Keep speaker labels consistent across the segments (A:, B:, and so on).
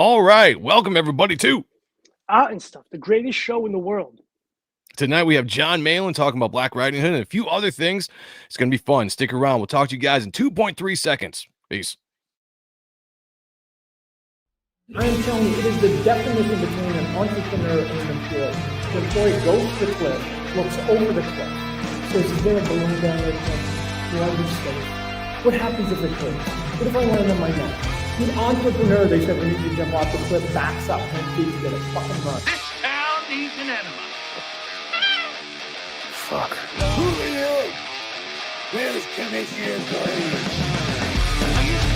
A: All right, welcome everybody to
B: And stuff. The greatest show in the world.
A: tonight. We have John Malin talking about Black Riding Hood and a few other things. It's going to be fun. Stick around. We'll talk to you guys in 2.3 seconds. Peace.
C: I am telling you, it is the definition between an entrepreneur and an employee. The employee goes to the cliff, looks over the cliff, says, is there a balloon down there? Do I be safe? What happens if it hurts? What if I land on my neck? The entrepreneur, they said, when you jump off the cliff, backs up 10 feet to get a fucking run.
D: This town needs an enema.
A: Fuck.
E: Who are you? Where's Commissioner Gordon?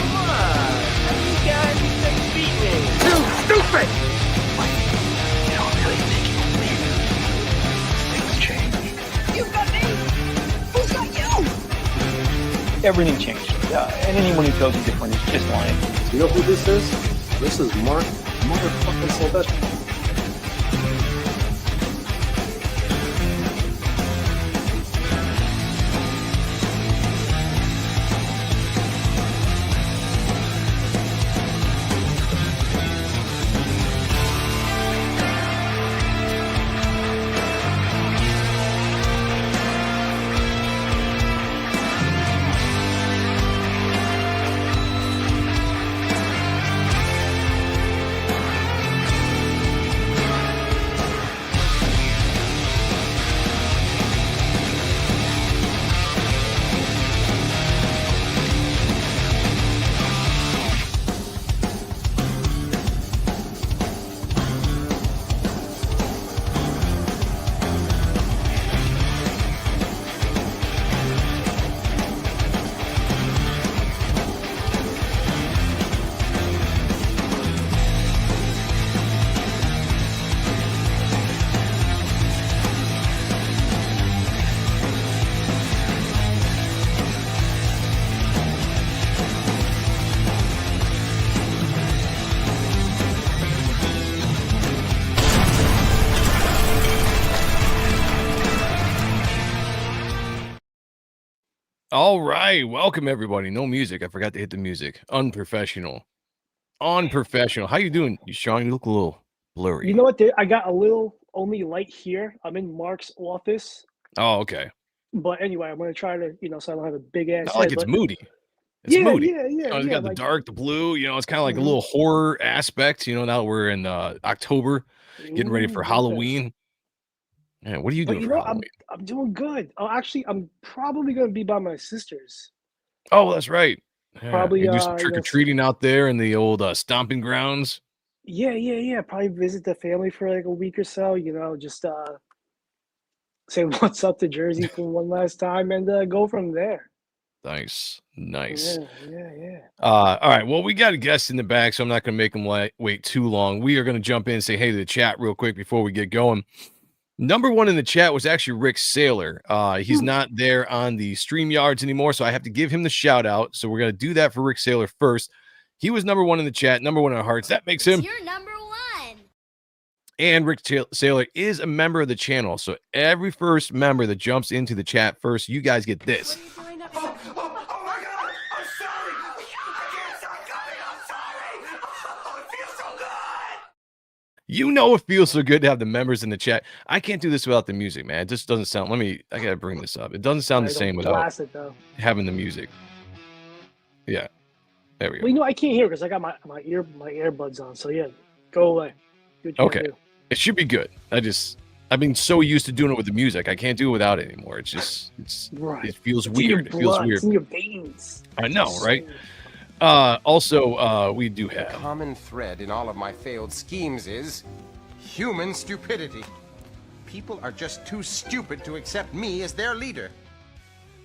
D: Come on. You guys think beat me.
E: You stupid!
D: You don't really think you believe things change.
F: You've got me! Who's got you?
G: Everything changed. And anyone who tells you different is just lying.
H: You know who this is? This is Mark motherfucking Sylvester.
A: All right, welcome everybody. No music. I forgot to hit the music. Unprofessional. How you doing, Sean? You look a little blurry.
B: You know what? I got a little only light here. I'm in Mark's office.
A: Oh, okay.
B: But anyway, I'm going to try to, so I don't have a big ass
A: Not
B: head.
A: like it's
B: but
A: moody. It's moody.
B: Yeah.
A: It's got the dark, the blue. It's kind of like a little horror aspect. Now we're in October, getting ready for Halloween. Yeah, what are you doing for Halloween?
B: I'm doing good. Oh, actually, I'm probably going to be by my sister's.
A: Oh, that's right. Yeah.
B: Probably
A: do some trick or treating out there in the old stomping grounds.
B: Yeah. Probably visit the family for like a week or so. Just say what's up to Jersey for one last time and go from there.
A: Nice.
B: Yeah.
A: All right. Well, we got a guest in the back, so I'm not going to make him wait too long. We are going to jump in and say hey to the chat real quick before we get going. Number one in the chat was actually Rick Saylor. He's not there on the StreamYards anymore, so I have to give him the shout out. So we're going to do that for Rick Saylor first. He was number one in the chat, number one in our hearts. That makes him
F: You're number one.
A: And Rick Saylor is a member of the channel. So every first member that jumps into the chat first, you guys get this.
E: Oh my God! I'm sorry! I can't stop coming! I'm sorry! Oh, it feels so good!
A: It feels so good to have the members in the chat. I can't do this without the music, man. It just doesn't sound. I gotta bring this up. It doesn't sound the same without having the music. Yeah, there we go.
B: Well, I can't hear because I got my earbuds on. So yeah, go away.
A: Okay, it should be good. I've been so used to doing it with the music. I can't do it without it anymore. It feels weird. It feels weird.
B: It's in your veins.
A: I know, right? Also, we do have
I: the common thread in all of my failed schemes is human stupidity. People are just too stupid to accept me as their leader.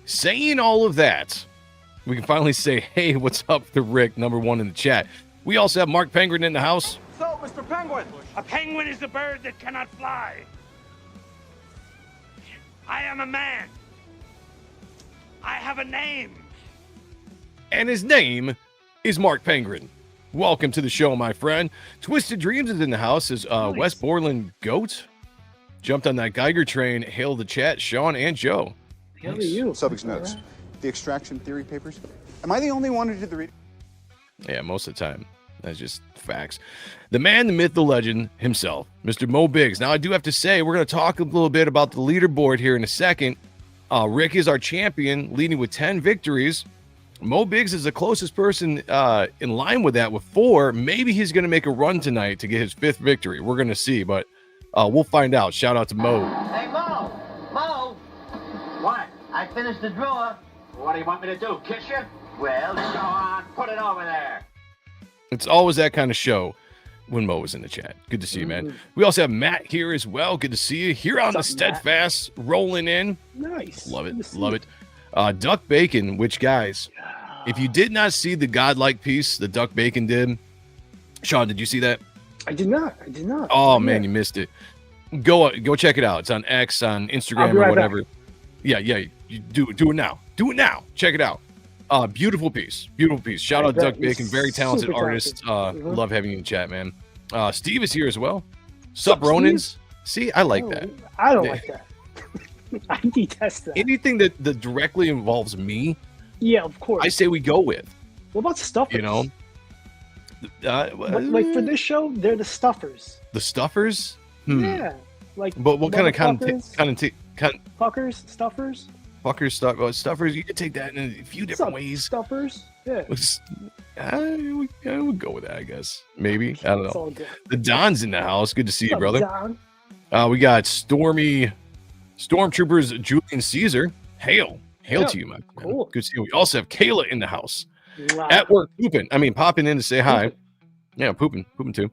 A: Saying all of that, we can finally say, hey, what's up to Rick, number one in the chat. We also have Mark Penguin in the house.
D: So, Mr. Penguin, a penguin is a bird that cannot fly. I am a man. I have a name.
A: And his name is Mark Penguin. Welcome to the show, my friend. Twisted Dreams is in the house. Is West Borland Goat jumped on that Geiger train. Hail the chat, Sean and Joe.
B: How are you?
J: Subject's notes. The extraction theory papers. Am I the only one who did the reading?
A: Yeah, most of the time. That's just facts. The man, the myth, the legend himself, Mr. Mo Biggs. Now, I do have to say, we're going to talk a little bit about the leaderboard here in a second. Rick is our champion, leading with 10 victories. Mo Biggs is the closest person in line with that with 4. Maybe he's going to make a run tonight to get his 5th victory. We're going to see, but we'll find out. Shout out to Mo.
J: Hey, Mo! Mo! What? I finished the drawer. What do you want me to do, kiss you? Well, go on. Put it over there.
A: It's always that kind of show when Mo was in the chat. Good to see you, man. We also have Matt here as well. Good to see you. Here on the Steadfast, rolling in.
B: Nice.
A: Love it. Love it. Duck Bacon, which, guys, if you did not see the godlike piece that Duck Bacon did, Sean, did you see that?
B: I did not.
A: Oh, man, you missed it. Go check it out. It's on X, on Instagram, or whatever. Back. Yeah. You do it now. Do it now. Check it out. Beautiful piece. Shout out Duck Bacon, very talented artist. Love having you in chat, man. Steve is here as well. Sup, Ronins? See, I like that.
B: I don't like that. I detest that.
A: Anything that directly involves me,
B: yeah, of course,
A: I say we go with.
B: What about stuffers?
A: You know,
B: like for this show, they're the stuffers.
A: The stuffers?
B: Yeah, like.
A: But what kind of
B: fuckers, stuffers?
A: Fuckers, stuffers. You could take that in a few different ways.
B: Stuffers, yeah.
A: I would go with that, I guess. Maybe. I don't know.
B: All good.
A: The Don's in the house. Good to see you,
B: What's
A: brother.
B: up, Don?
A: We got Stormtroopers Julian Caesar. Hail to you, man.
B: Cool.
A: Good to see you. We also have Kayla in the house.
B: Wow.
A: At work, popping in to say hi. Yeah, pooping too.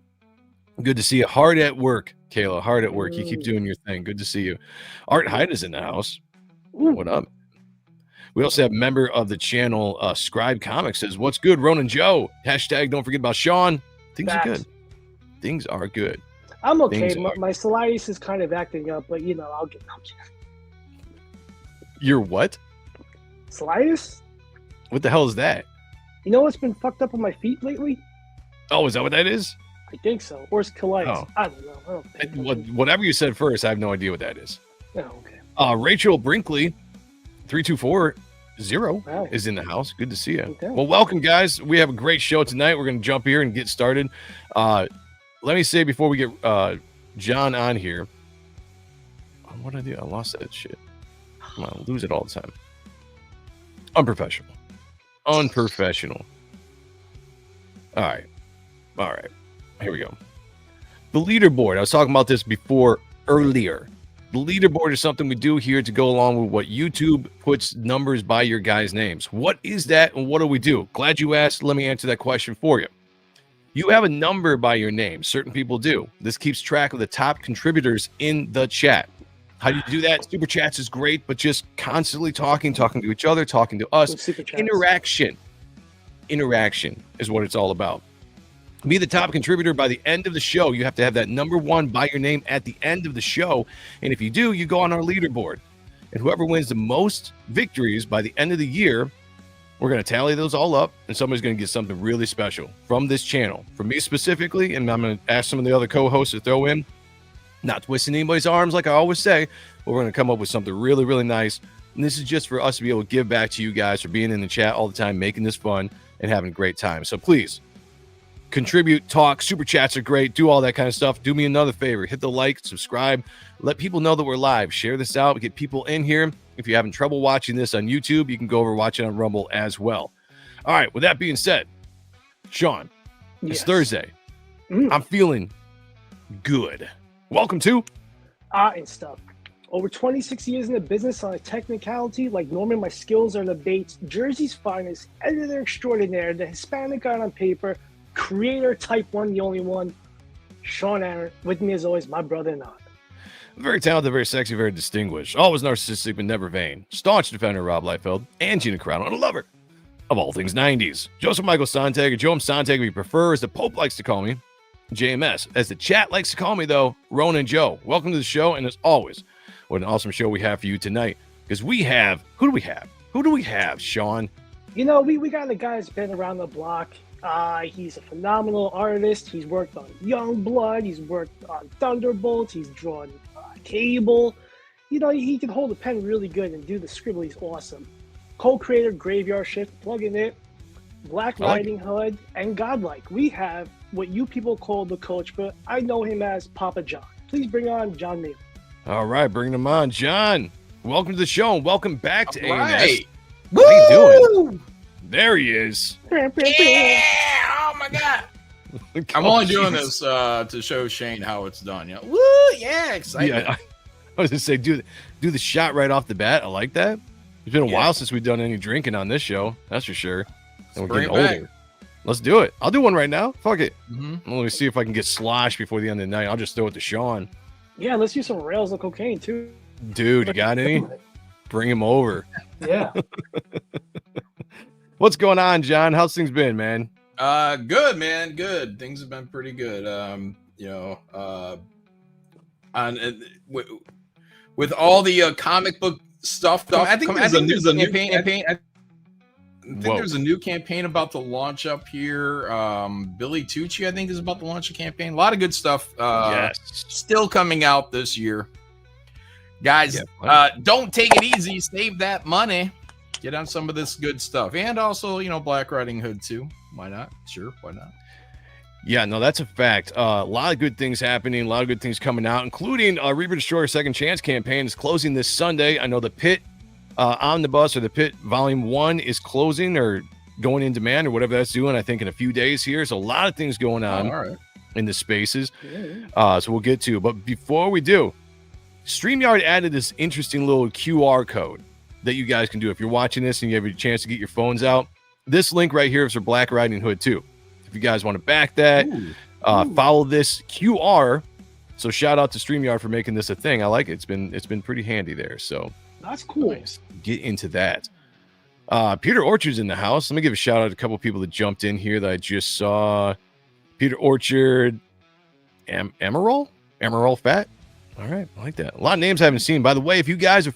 A: Good to see you. Hard at work, Kayla. Hard at work. You keep doing your thing. Good to see you. Art Hyde is in the house. What up? We also have member of the channel, Scribe Comics, says, "What's good, Ronan Joe?" Hashtag don't forget about Sean. Things are good. Things are good.
B: I'm okay. My psoriasis is kind of acting up, but I'll get.
A: Your what?
B: Psoriasis?
A: What the hell is that?
B: You know what's been fucked up on my feet lately?
A: Oh, is that what that is?
B: I think so. Or it's colitis.
A: Oh.
B: I don't know. I don't think.
A: Whatever you said first, I have no idea what that is.
B: Oh, okay.
A: Rachel Brinkley, 3240
B: wow.
A: is in the house. Good to see you.
B: Okay.
A: Well, welcome, guys. We have a great show tonight. We're going to jump here and get started. Let me say before we get John on here. What did I do? I lost that shit. Come on, I lose it all the time. Unprofessional. All right. Here we go. The leaderboard. I was talking about this earlier. The leaderboard is something we do here to go along with what YouTube puts numbers by your guys' names. What is that and what do we do? Glad you asked. Let me answer that question for you. You have a number by your name. Certain people do. This keeps track of the top contributors in the chat. How do you do that? Super chats is great, but just constantly talking to each other, talking to us. Interaction is what it's all about. Be the top contributor by the end of the show. You have to have that number 1 by your name at the end of the show. And if you do, you go on our leaderboard. And whoever wins the most victories by the end of the year, we're going to tally those all up, and somebody's going to get something really special from this channel. From me specifically, and I'm going to ask some of the other co-hosts to throw in. Not twisting anybody's arms like I always say, but we're going to come up with something really, really nice. And this is just for us to be able to give back to you guys for being in the chat all the time, making this fun, and having a great time. So please, contribute, talk, super chats are great, do all that kind of stuff. Do me another favor, hit the like, subscribe, let people know that we're live, share this out, get people in here. If you're having trouble watching this on YouTube, you can go over and watch it on Rumble as well. All right, with that being said, Sean, it's Thursday. I'm feeling good. Welcome to
B: and stuff. Over 26 years in the business on a technicality, like Norman, my skills are the Bates, Jersey's finest, editor extraordinaire, the Hispanic guy on paper, creator type 1, the only one, Sean Ahrent. With me as always, my brother and I.
A: Very talented, very sexy, very distinguished, always narcissistic but never vain, staunch defender Rob Liefeld, and Gina Carano, and a lover of all things 90s. Joseph Michael Sonntag, or Joe M Sonntag if you prefer, as the Pope likes to call me, JMS. As the chat likes to call me, though, Ronan Joe. Welcome to the show, and as always, what an awesome show we have for you tonight. Because we have, who do we have, Sean?
B: We got a guy that's been around the block. He's a phenomenal artist. He's worked on Youngblood. He's worked on Thunderbolts. He's drawn Cable. He can hold a pen really good and do the scribble. He's awesome. Co-creator, Graveyard Shift, plugging it. Black
A: I like
B: Riding Hood, and Godlike. We have what you people call the coach, but I know him as Papa John. Please bring on John Malin.
A: All right, bringing him on. John, welcome to the show and welcome back to A&S.
K: Right.
A: How you doing? There he is.
K: Yeah! Oh my god! I'm only doing this to show Shane how it's done. Yeah. Woo! Yeah, excited.
A: Yeah, I was gonna say, do the shot right off the bat. I like that. It's been a while since we've done any drinking on this show. That's for sure. And we're getting older. Let's do it. I'll do one right now. Fuck it. Let me see if I can get sloshed before the end of the night. I'll just throw it to Sean.
B: Yeah, let's use some rails of cocaine too.
A: Dude, you got any? Bring him over.
B: Yeah.
K: What's going on, John? How's things been, man? Good, man. Good. Things have been pretty good. With all the comic book stuff. I think there's a new campaign. I think there's a new campaign about to launch up here. Billy Tucci, I think, is about to launch a campaign. A lot of good stuff still coming out this year. Guys, don't take it easy. Save that money. Get on some of this good stuff. And also, Black Riding Hood, too. Why not? Sure, why not?
A: Yeah, no, that's a fact. A lot of good things happening, a lot of good things coming out, including Reaper Destroyer Second Chance campaign is closing this Sunday. I know the Pit Omnibus or the Pit Volume 1 is closing or going in demand or whatever that's doing, I think, in a few days here. So a lot of things going on in the spaces. So we'll get to. But before we do, StreamYard added this interesting little QR code that you guys can do. If you're watching this and you have a chance to get your phones out, this link right here is for Black Riding Hood too. If you guys want to back that, follow this QR. So shout out to StreamYard for making this a thing. I like it. It's been pretty handy there. So
B: that's cool.
A: Nice. Get into that. Peter Orchard's in the house. Let me give a shout out to a couple people that jumped in here that I just saw. Peter Orchard, Emerald Fat. All right, I like that. A lot of names I haven't seen. By the way, if you guys are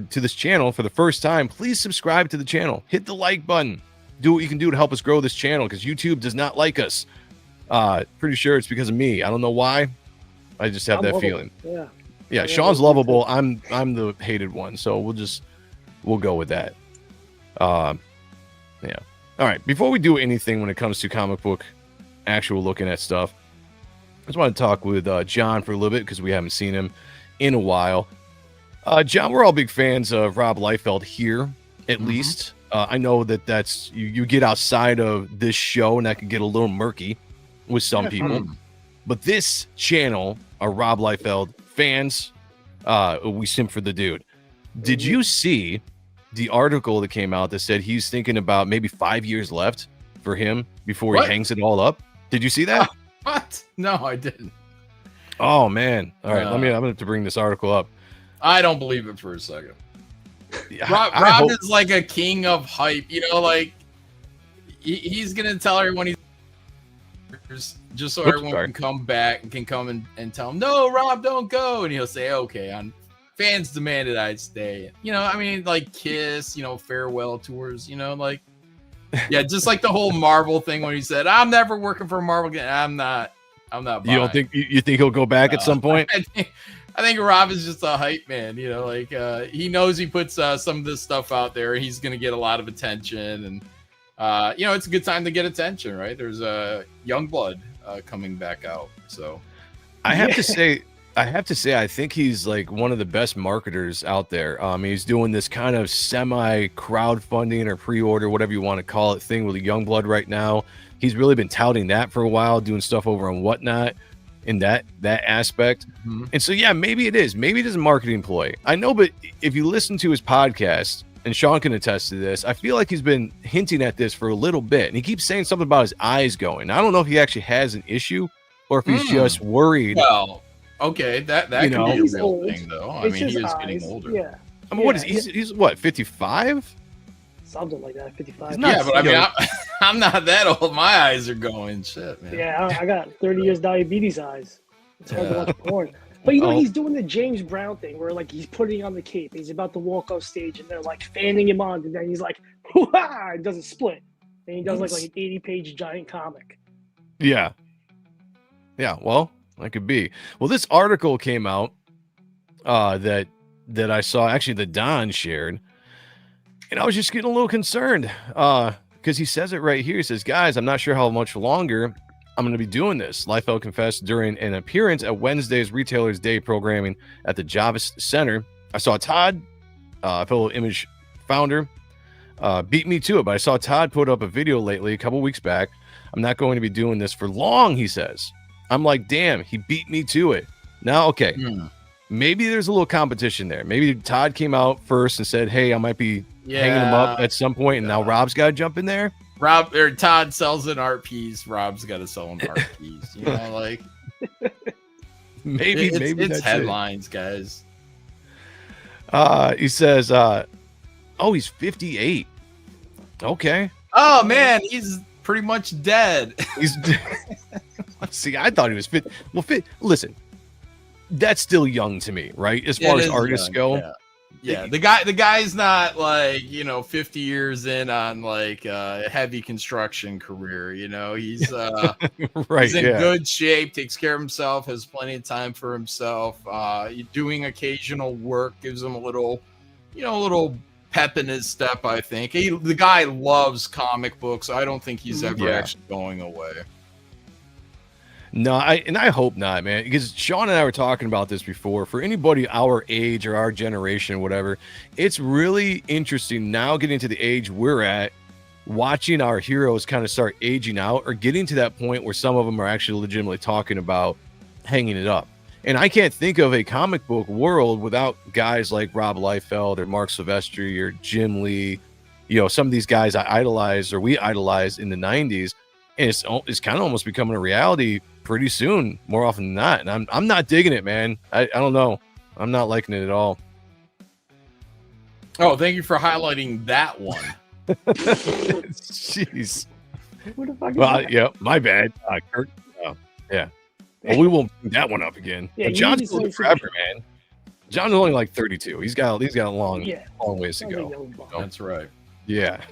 A: to this channel for the first time, please subscribe to the channel. Hit the like button. Do what you can do to help us grow this channel because YouTube does not like us. Pretty sure it's because of me. I don't know why. I just have that feeling. Yeah. Sean's lovable. I'm the hated one. So we'll go with that. Yeah. All right. Before we do anything when it comes to comic book, actual looking at stuff, I just want to talk with John for a little bit because we haven't seen him in a while. John, we're all big fans of Rob Liefeld here, at least. I know that's you get outside of this show and that can get a little murky with some people. But this channel are Rob Liefeld fans. We simp for the dude. Did you see the article that came out that said he's thinking about maybe 5 years left for him before he hangs it all up? Did you see that?
K: What? No, I didn't.
A: Oh man! All right, I'm gonna have to bring this article up.
K: I don't believe it for a second. Rob is like a king of hype. Like he's gonna tell everyone he's just so everyone can come back and can come and tell him, no, Rob, don't go, and he'll say, okay, fans demanded I'd stay. Like Kiss, farewell tours, just like the whole Marvel thing when he said, I'm never working for Marvel again. I'm not.
A: You don't think you think he'll go back at some point?
K: I think Rob is just a hype man. He knows he puts some of this stuff out there. He's going to get a lot of attention, and it's a good time to get attention, right? There's a Youngblood coming back out, so
A: I have to say, I think he's like one of the best marketers out there. He's doing this kind of semi crowdfunding or pre-order, whatever you want to call it, thing with the Youngblood right now. He's really been touting that for a while, doing stuff over on Whatnot in that aspect. And so, yeah, maybe it is. Maybe it is a marketing ploy. I know, but if you listen to his podcast, and Sean can attest to this, I feel like he's been hinting at this for a little bit. And he keeps saying something about his eyes going. I don't know if he actually has an issue or if he's just worried.
K: Well, okay, that could be a real thing, though. He is getting older.
B: Yeah.
A: What is he's what, 55?
B: Something like that, 55.
K: Yeah, but I'm not that old. My eyes are going shit, man.
B: Yeah, I got 30 years diabetes eyes. It's hard to watch porn. But he's doing the James Brown thing where like he's putting on the cape. He's about to walk off stage and they're like fanning him on, and then he's like, hoo-ha! It does a split. And he does like an 80-page giant comic.
A: Yeah. Yeah, well, that could be. Well, this article came out that I saw, actually, that Don shared, and I was just getting a little concerned. because he says it right here. He says, guys, I'm not sure how much longer I'm going to be doing this. Liefeld confessed during an appearance at Wednesday's Retailers Day programming at the Javits Center. I saw Todd, fellow Image founder, beat me to it, but I saw Todd put up a video lately, a couple weeks back. I'm not going to be doing this for long, he says. I'm like, damn, he beat me to it. Now, okay, maybe there's a little competition there. Maybe Todd came out first and said, hey, I might be hanging him up at some point, and now Rob's got to jump in there.
K: Todd sells an art piece. Rob's got to sell an art piece. You know, like
A: maybe
K: it's
A: that's
K: headlines, guys.
A: He says, oh, he's 58. Okay.
K: Oh man, he's pretty much dead.
A: He's see, I thought he was fit. Well, listen, that's still young to me, right? As far as artists go.
K: Yeah, the guy's not like, 50 years in on like a heavy construction career. He's
A: right.
K: He's in good shape, takes care of himself, has plenty of time for himself. Doing occasional work gives him a little pep in his step. I think the guy loves comic books. I don't think he's ever actually going away.
A: No, I hope not, man, because Sean and I were talking about this before. For anybody our age or our generation or whatever, it's really interesting now getting to the age we're at, watching our heroes kind of start aging out or getting to that point where some of them are actually legitimately talking about hanging it up. And I can't think of a comic book world without guys like Rob Liefeld or Mark Silvestri or Jim Lee, some of these guys I idolized or we idolized in the 90s. And it's kind of almost becoming a reality pretty soon, more often than not. And I'm not digging it, man. I don't know. I'm not liking it at all.
K: Oh, thank you for highlighting that one.
A: Jeez.
B: Who the fuck is
A: Well,
B: that?
A: yeah, my bad. Kurt. Oh, yeah. Well, we won't bring that one up again.
B: Yeah,
A: But John's
B: you need
A: still
B: to say
A: forever, man. John's only like 32. He's got a long ways to
B: Sounds like
A: go.
B: young buck.
K: That's right.
A: Yeah.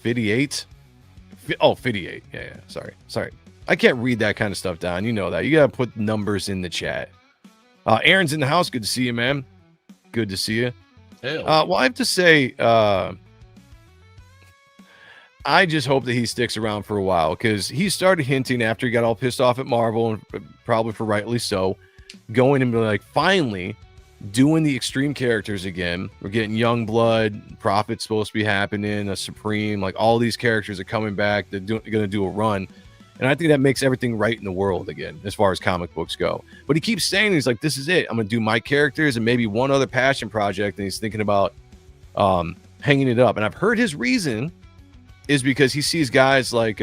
A: 58. Oh, 58. Yeah. Sorry. I can't read that kind of stuff down. You know that. You got to put numbers in the chat. Aaron's in the house. Good to see you, man. Good to see you. Well, I have to say, I just hope that he sticks around for a while, because he started hinting after he got all pissed off at Marvel, and probably for rightly so, going and be like, finally doing the extreme characters again. We're getting Youngblood, Prophet's supposed to be happening, a Supreme, like all these characters are coming back. They're going to do a run. And I think that makes everything right in the world again, as far as comic books go. But he keeps saying, he's like, this is it. I'm going to do my characters and maybe one other passion project. And he's thinking about hanging it up. And I've heard his reason is because he sees guys like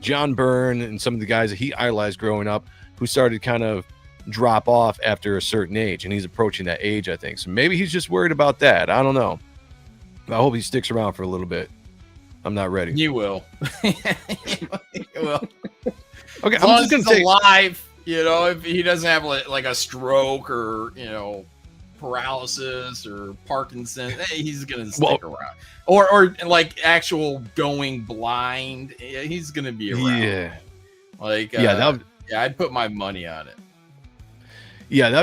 A: John Byrne and some of the guys that he idolized growing up who started kind of drop off after a certain age, and he's approaching that age, I think. So maybe he's just worried about that. I don't know. I hope he sticks around for a little bit. I'm not ready.
K: You will. You will.
A: Okay,
K: as long as he's alive, if he doesn't have like a stroke or paralysis or Parkinson's, he's gonna stick around. Or like actual going blind, he's gonna be around.
A: Yeah.
K: Like I'd put my money on it.
A: Yeah, that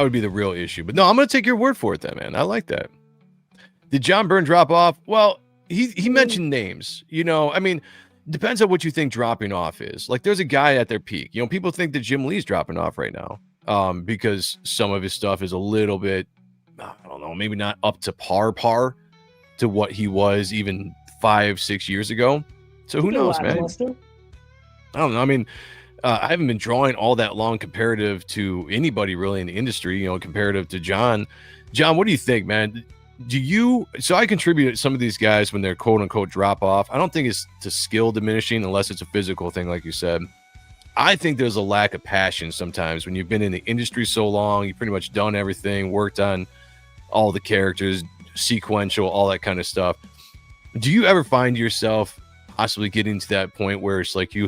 A: would be the real issue. But no, I'm gonna take your word for it then, man. I like that. Did John Byrne drop off? Well, he mentioned names. I mean, depends on what you think dropping off is. Like, there's a guy at their peak. People think that Jim Lee's dropping off right now, because some of his stuff is a little bit, I don't know, maybe not up to par to what he was even 5-6 years ago. So who knows, man? I don't know. I mean, I haven't been drawing all that long comparative to anybody really in the industry, comparative to John. John, what do you think, man? So I contribute to some of these guys when they're quote unquote drop off. I don't think it's to skill diminishing unless it's a physical thing, like you said. I think there's a lack of passion sometimes when you've been in the industry so long, you've pretty much done everything, worked on all the characters, sequential, all that kind of stuff. Do you ever find yourself possibly getting to that point where it's like you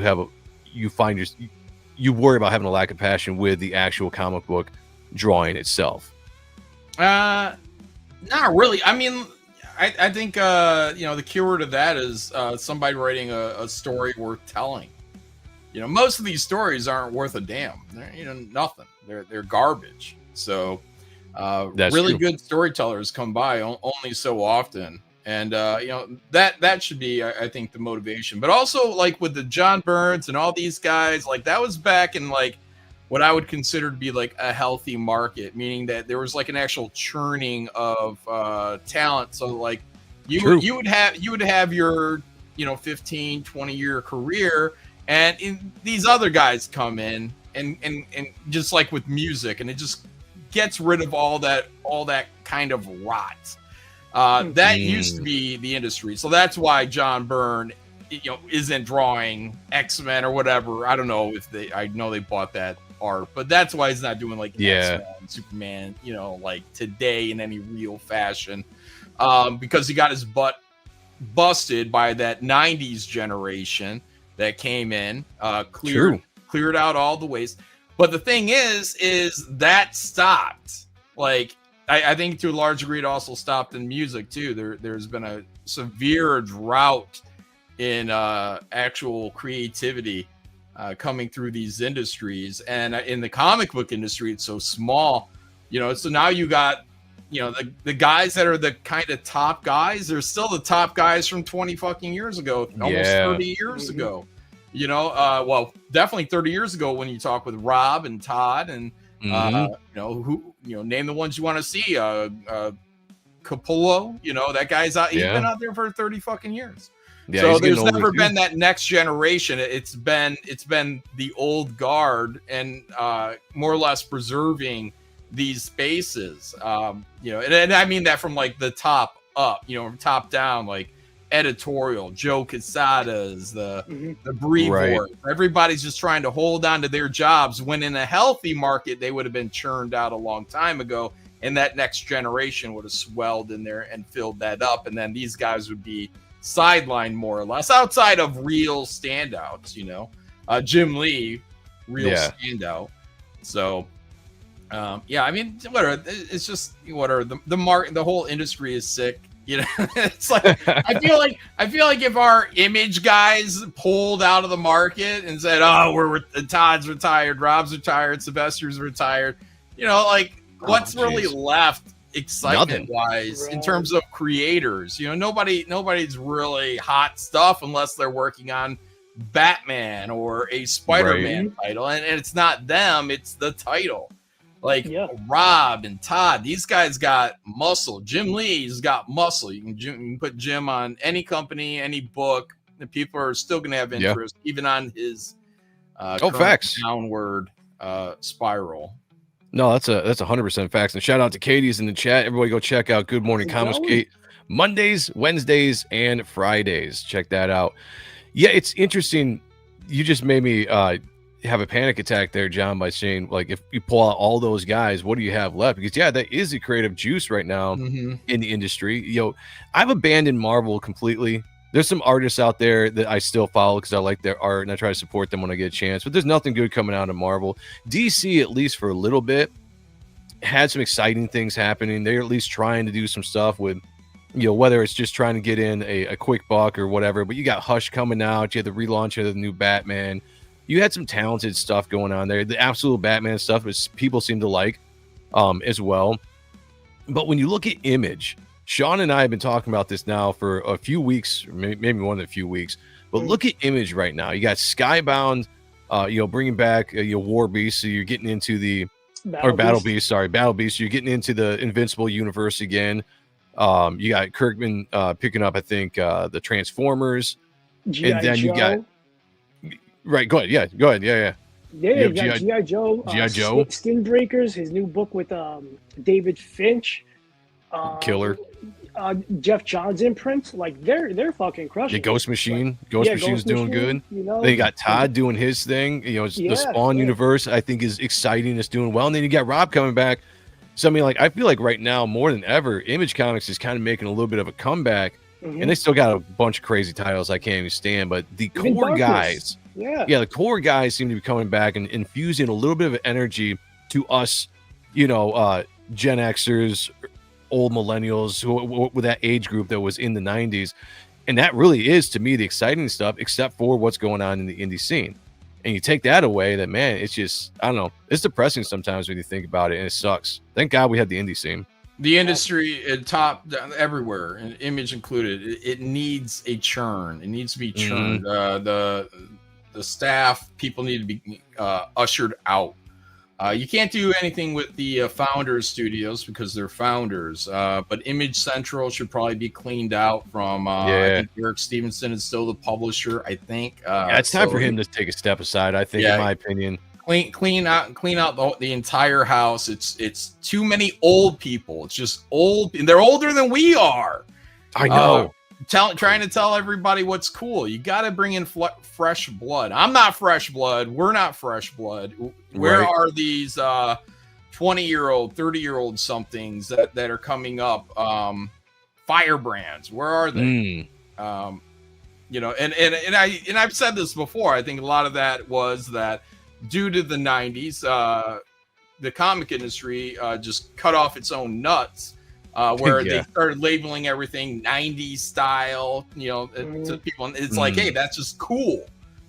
A: worry about having a lack of passion with the actual comic book drawing itself?
K: Not really. I mean, I think the cure to that is somebody writing a story worth telling. Most of these stories aren't worth a damn. They're nothing. They're garbage. So
A: That's
K: really
A: true.
K: good storytellers come by only so often. And that should be, I think, the motivation. But also, like with the John Burns and all these guys, like that was back in like what I would consider to be like a healthy market, meaning that there was like an actual churning of talent. So like you would have your 15, 20-year career, and these other guys come in and just like with music, and it just gets rid of all that kind of rot. That used to be the industry. So that's why John Byrne, isn't drawing X-Men or whatever. I don't know I know they bought that art, but that's why he's not doing like X-Men, Superman, like today in any real fashion. Because he got his butt busted by that 90s generation that came in, cleared out all the waste. But the thing is that stopped. Like, I think to a large degree, it also stopped in music too. There's been a severe drought in actual creativity coming through these industries, and in the comic book industry, it's so small. So now you got the guys that are the kind of top guys. They're still the top guys from 20 fucking years ago, almost 30 years ago. Well, definitely 30 years ago when you talk with Rob and Todd and. Name the ones you want to see. Capullo, that guy's out. He's been out there for 30 fucking years. Yeah, so there's never been that next generation. It's been the old guard and more or less preserving these spaces. And I mean that from like the top up, top down, like editorial, Joe Quesada's, the Brevoort. Right. Everybody's just trying to hold on to their jobs when in a healthy market, they would have been churned out a long time ago. And that next generation would have swelled in there and filled that up. And then these guys would be sidelined more or less outside of real standouts, Jim Lee, standout. So, I mean, it's just the whole industry is sick. It's like I feel like if our image guys pulled out of the market and said, "Oh, Todd's retired, Rob's retired, Sylvester's retired," what's really left excitement wise in terms of creators? Nobody's really hot stuff unless they're working on Batman or a Spider-Man title, and it's not them; it's the title. Rob and Todd, these guys got muscle. Jim Lee's got muscle. You can put Jim on any company, any book, and people are still going to have interest, even on his
A: facts
K: downward spiral.
A: No, that's 100% facts. And shout out to Katie's in the chat. Everybody go check out Good Morning Comics, Kate. Mondays, Wednesdays, and Fridays. Check that out. Yeah, it's interesting. You just made me have a panic attack there, John, by saying, like, if you pull out all those guys, what do you have left? Because that is the creative juice right now in the industry. I've abandoned Marvel completely. There's some artists out there that I still follow because I like their art and I try to support them when I get a chance, but there's nothing good coming out of Marvel. DC, at least for a little bit, had some exciting things happening. They're at least trying to do some stuff with, whether it's just trying to get in a quick buck or whatever, but you got Hush coming out. You had the relaunch of the new Batman. You had some talented stuff going on there. The absolute Batman stuff is people seem to like as well. But when you look at Image, Sean and I have been talking about this now for a few weeks, maybe more than a few weeks. But look at Image right now. You got Skybound, bringing back War Beast. So you're getting into the Battle Beast. So you're getting into the Invincible universe again. You got Kirkman picking up, I think, the Transformers, and then you got. Right, go ahead. Yeah, go ahead. Yeah.
B: Yeah, you got G.I. Joe.
A: G.I. Joe.
B: Skin Breakers, his new book with David Finch.
A: Killer.
B: Jeff Johns imprint. Like, they're fucking crushing.
A: The Ghost Machine. Ghost Machine's doing good. Then you got Todd doing his thing. The Spawn universe, I think, is exciting. It's doing well. And then you got Rob coming back. So, I mean, I feel like right now, more than ever, Image Comics is kind of making a little bit of a comeback. And they still got a bunch of crazy titles I can't even stand, but the core guys, the core guys seem to be coming back and infusing a little bit of energy to us, Gen Xers, old millennials, who with that age group that was in the 90s. And that really is, to me, the exciting stuff, except for what's going on in the indie scene. and you take that away, then man, it's just, I don't know, it's depressing sometimes when you think about it, and it sucks. Thank God we had the indie scene.
K: The industry top everywhere, and Image included, it needs a churn. It needs to be churned. The staff, people need to be ushered out. You can't do anything with the founders studios because they're founders, but Image Central should probably be cleaned out from I think Eric Stevenson is still the publisher, I think.
A: It's time for him to take a step aside, I think, in my opinion.
K: Clean out the entire house. It's too many old people. It's just old, and they're older than we are.
A: I know.
K: Trying to tell everybody what's cool. You got to bring in fresh blood. I'm not fresh blood. We're not fresh blood. Where are these 20-year-old, 30-year-old somethings that are coming up? Firebrands. Where are they? You know, and I've said this before. I think a lot of that was that due to the 90s, the comic industry just cut off its own nuts. Where they started labeling everything 90s style, you know, to people. And it's like, hey, that's just cool.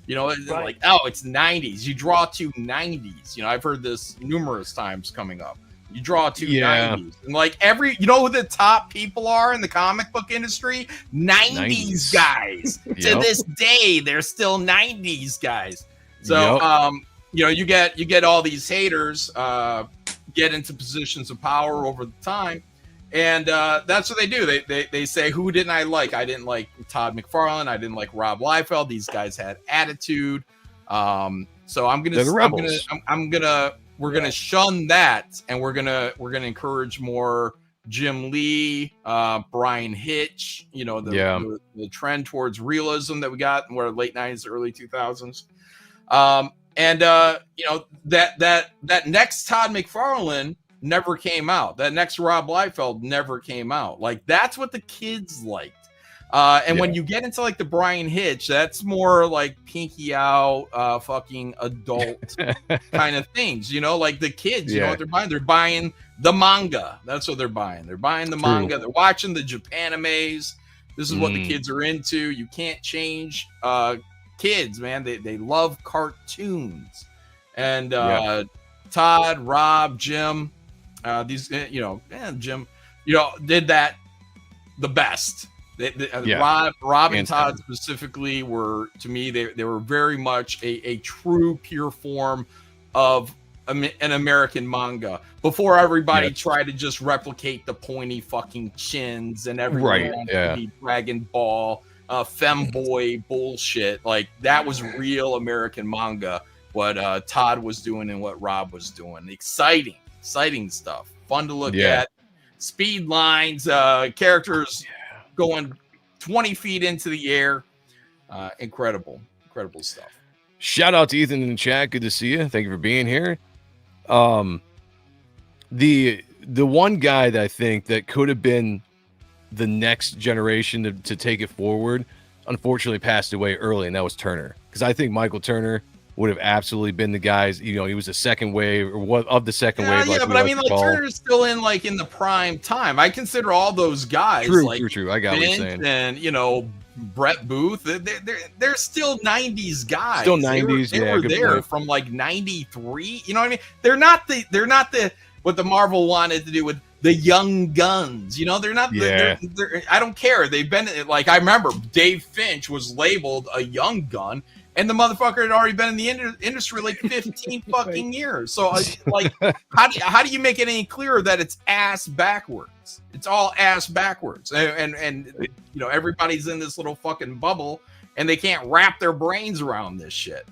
K: You know, it's like, oh, it's 90s. You draw to 90s. You know, I've heard this numerous times coming up. You draw to 90s. And like you know who the top people are in the comic book industry? 90s guys. To this day, they're still 90s guys. So, you know, you get all these haters get into positions of power over the time. And that's what they do. They say, who didn't I like? I didn't like Todd McFarlane. I didn't like Rob Liefeld. These guys had attitude. So we're gonna shun that, and we're gonna encourage more Jim Lee, Brian Hitch. You know, the trend towards realism that we got in the late 90s, early 2000s. You know, that next Todd McFarlane never came out. That next Rob Liefeld never came out. Like, that's what the kids liked. When you get into like the Brian Hitch, that's more like pinky out, fucking adult kind of things. You know, like the kids, you know what they're buying? They're buying the manga. That's what they're buying. They're buying the manga. They're watching the Japanimes. This is what the kids are into. You can't change kids, man. They love cartoons. And Todd, Rob, Jim, these, Jim, did that the best. Rob and Todd specifically were, to me, they were very much a true pure form of an American manga before everybody tried to just replicate the pointy fucking chins and everything to be Dragon Ball femboy bullshit. Like, that was real American manga, what Todd was doing and what Rob was doing. Exciting stuff, fun to look at. Speed lines, characters going 20 feet into the air. Incredible stuff.
A: Shout out to Ethan in the chat. Good to see you. Thank you for being here. The one guy that I think that could have been the next generation to take it forward, unfortunately passed away early, and that was Turner. Because I think Michael Turner would have absolutely been the guys. He was a second wave, or what of the second wave.
K: But I mean, like, Turner's still in the prime time. I consider all those guys
A: true. I got what you're saying.
K: And Brett Booth, they're still 90s guys.
A: Still 90s.
K: They were there point. From like 93. You know what I mean? They're not the what the Marvel wanted to do with the young guns. They're not. They're, I don't care. They've been like, I remember Dave Finch was labeled a young gun. And the motherfucker had already been in the industry like 15 fucking years. So, like, how do you make it any clearer that it's ass backwards? It's all ass backwards. And everybody's in this little fucking bubble, and they can't wrap their brains around this shit.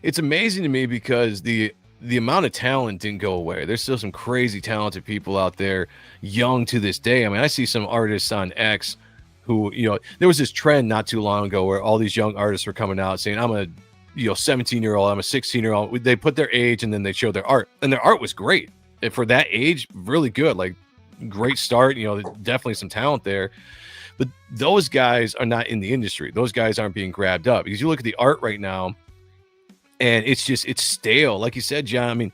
A: It's amazing to me because the amount of talent didn't go away. There's still some crazy talented people out there, young to this day. I mean, I see some artists on X who, there was this trend not too long ago where all these young artists were coming out saying, I'm a 17-year-old, I'm a 16-year-old. They put their age and then they showed their art, and their art was great. And for that age, really good, like great start. Definitely some talent there. But those guys are not in the industry. Those guys aren't being grabbed up, because you look at the art right now and it's stale. Like you said, John, I mean,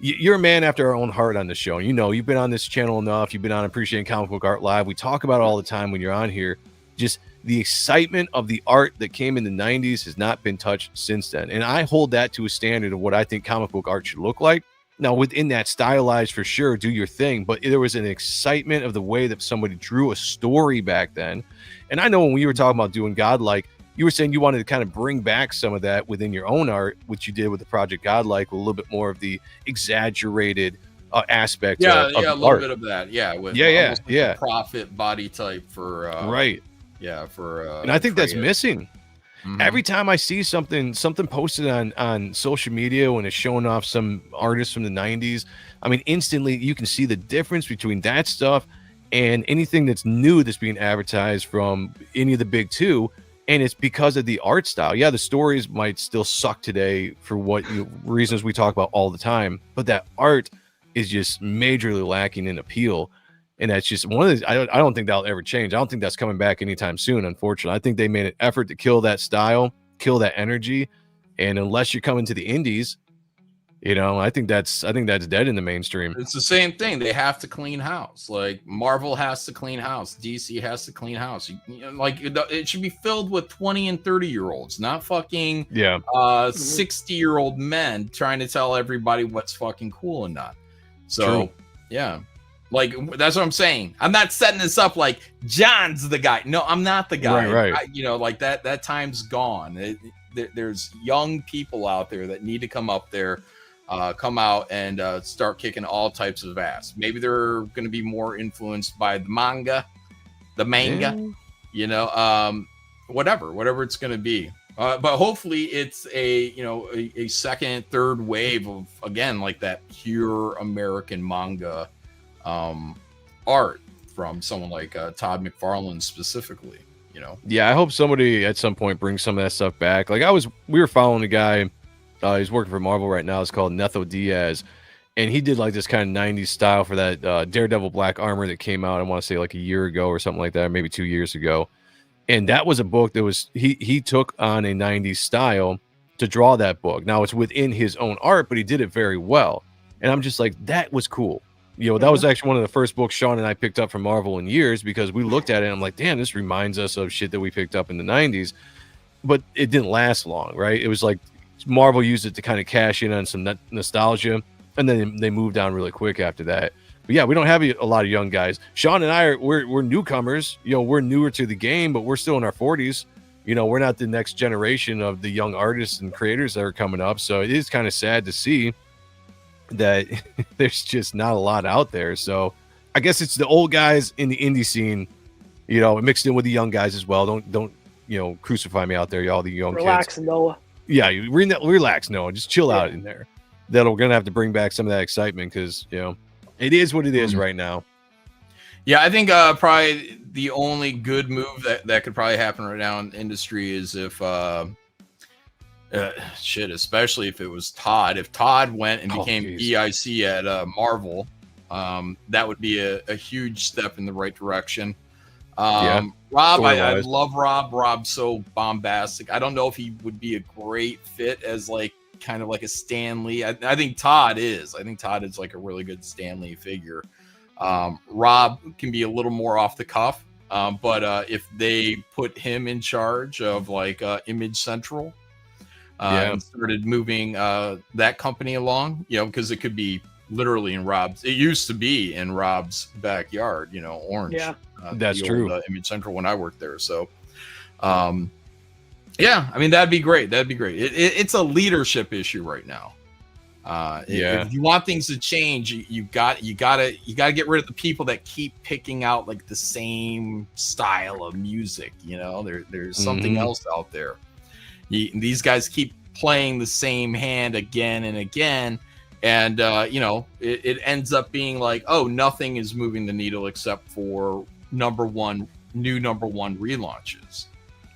A: you're a man after our own heart on this show. You've been on this channel enough. You've been on Appreciating Comic Book Art Live. We talk about it all the time when you're on here. Just the excitement of the art that came in the 90s has not been touched since then. And I hold that to a standard of what I think comic book art should look like. Now, within that, stylized for sure, do your thing, but there was an excitement of the way that somebody drew a story back then. And I know when we were talking about doing Godlike, you were saying you wanted to kind of bring back some of that within your own art, which you did with the Project Godlike, with a little bit more of the exaggerated aspect.
K: Yeah,
A: of
K: a little
A: art.
K: bit of that. Yeah, with
A: Like
K: a profit body type for
A: right.
K: Yeah, for
A: and I think that's missing.
K: Mm-hmm.
A: Every time I see something posted on social media when it's showing off some artists from the 90s, I mean, instantly you can see the difference between that stuff and anything that's new that's being advertised from any of the big two. And it's because of the art style. Yeah, the stories might still suck today for what reasons we talk about all the time, but that art is just majorly lacking in appeal. And that's just one of the, I don't think that'll ever change. I don't think that's coming back anytime soon, unfortunately. I think they made an effort to kill that style, kill that energy. And unless you're coming to the indies, I think that's dead in the mainstream.
K: It's the same thing. They have to clean house. Like Marvel has to clean house. DC has to clean house. It should be filled with 20 and 30-year-olds, not fucking 60-year-old men trying to tell everybody what's fucking cool and not. So,
A: True.
K: Yeah. Like, that's what I'm saying. I'm not setting this up like John's the guy. No, I'm not the guy.
A: Right.
K: That time's gone. There's young people out there that need to come up there, come out and start kicking all types of ass. Maybe they're going to be more influenced by the manga, whatever it's going to be. But hopefully it's a second, third wave of, again, like that pure American manga art from someone like Todd McFarlane specifically.
A: Yeah, I hope somebody at some point brings some of that stuff back. Like we were following a guy, he's working for Marvel right now. It's called Netho Diaz, and he did like this kind of 90s style for that Daredevil Black Armor that came out, I want to say like a year ago or something like that, or maybe 2 years ago. And that was a book that was he took on a 90s style to draw that book. Now it's within his own art, but he did it very well. And I'm just like, that was cool. That was actually one of the first books Sean and I picked up from Marvel in years, because we looked at it and I'm like, damn, this reminds us of shit that we picked up in the 90s. But it didn't last long, right? It was like Marvel used it to kind of cash in on some nostalgia, and then they moved on really quick after that. But yeah, we don't have a lot of young guys. Sean and I we're newcomers. We're newer to the game, but we're still in our 40s. We're not the next generation of the young artists and creators that are coming up. So it is kind of sad to see that there's just not a lot out there. So I guess it's the old guys in the indie scene, mixed in with the young guys as well. Don't crucify me out there, y'all, the young
B: Relax,
A: kids.
B: Noah.
A: Yeah, relax, Noah. Just chill out in there. We're gonna have to bring back some of that excitement, because it is what it is right now.
K: Yeah, I think probably the only good move that could probably happen right now in the industry is if especially if it was Todd. If Todd went and became EIC at Marvel, that would be a huge step in the right direction. Rob, I love Rob. Rob's so bombastic. I don't know if he would be a great fit as like kind of like a Stan Lee. I think Todd is. I think Todd is like a really good Stan Lee figure. Rob can be a little more off the cuff, but if they put him in charge of like Image Central, and started moving that company along, because it could be literally in Rob's. It used to be in Rob's backyard, Orange.
B: Yeah,
A: that's true.
K: Image Central when I worked there. So, yeah, I mean that'd be great. It's a leadership issue right now. If you want things to change, you gotta get rid of the people that keep picking out like the same style of music. There's something else out there. These guys keep playing the same hand again and again, and it ends up being like, oh, nothing is moving the needle except for number one relaunches.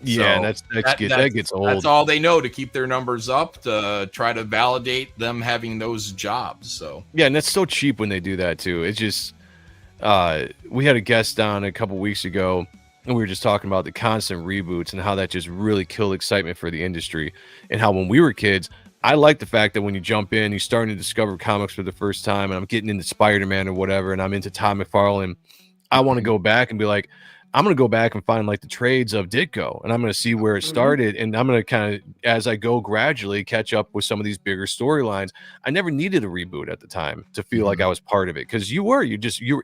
A: Yeah,
K: so
A: that gets old.
K: That's all they know to keep their numbers up, to try to validate them having those jobs. So
A: yeah, and that's so cheap when they do that too. It's just we had a guest on a couple weeks ago, and we were just talking about the constant reboots and how that just really killed excitement for the industry. And how when we were kids, I like the fact that when you jump in, you're starting to discover comics for the first time, and I'm getting into Spider-Man or whatever, and I'm into Todd McFarlane. I want to go back and be like, I'm going to go back and find like the trades of Ditko, and I'm going to see where it started. And I'm going to kind of, as I go, gradually catch up with some of these bigger storylines. I never needed a reboot at the time to feel like I was part of it, because you were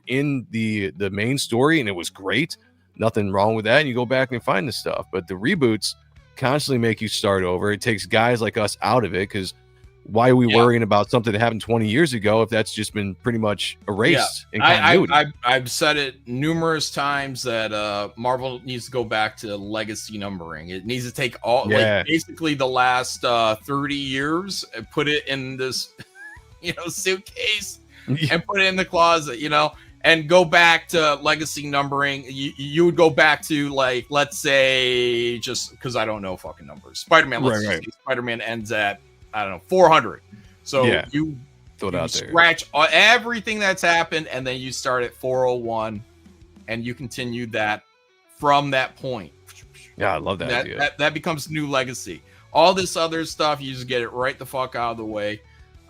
A: in the main story, and it was great. Nothing wrong with that. And you go back and find the stuff, but the reboots constantly make you start over. It takes guys like us out of it, because why are we worrying about something that happened 20 years ago if that's just been pretty much erased in continuity?
K: I've said it numerous times that Marvel needs to go back to legacy numbering. It needs to take all like basically the last 30 years and put it in this suitcase and put it in the closet, and go back to legacy numbering. You would go back to, like, let's say, just because I don't know fucking numbers, Spider-Man. Right. Spider-Man ends at, I don't know, 400. So you throw it out there, scratch everything that's happened, and then you start at 401, and you continue that from that point.
A: Yeah, I love that idea.
K: That becomes new legacy. All this other stuff, you just get it right the fuck out of the way.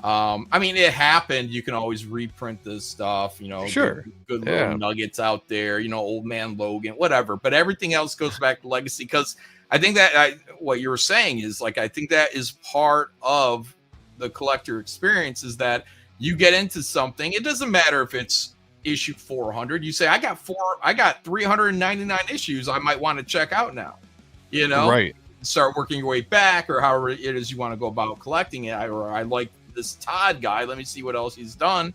K: I mean, it happened. You can always reprint this stuff,
A: Sure.
K: Good little nuggets out there, Old Man Logan, whatever. But everything else goes back to legacy, because I think that what you were saying is, like, I think that is part of the collector experience, is that you get into something. It doesn't matter if it's issue 400. You say, I got 399 issues I might want to check out now,
A: right.
K: Start working your way back, or however it is you want to go about collecting it. Or I like this Todd guy. Let me see what else he's done.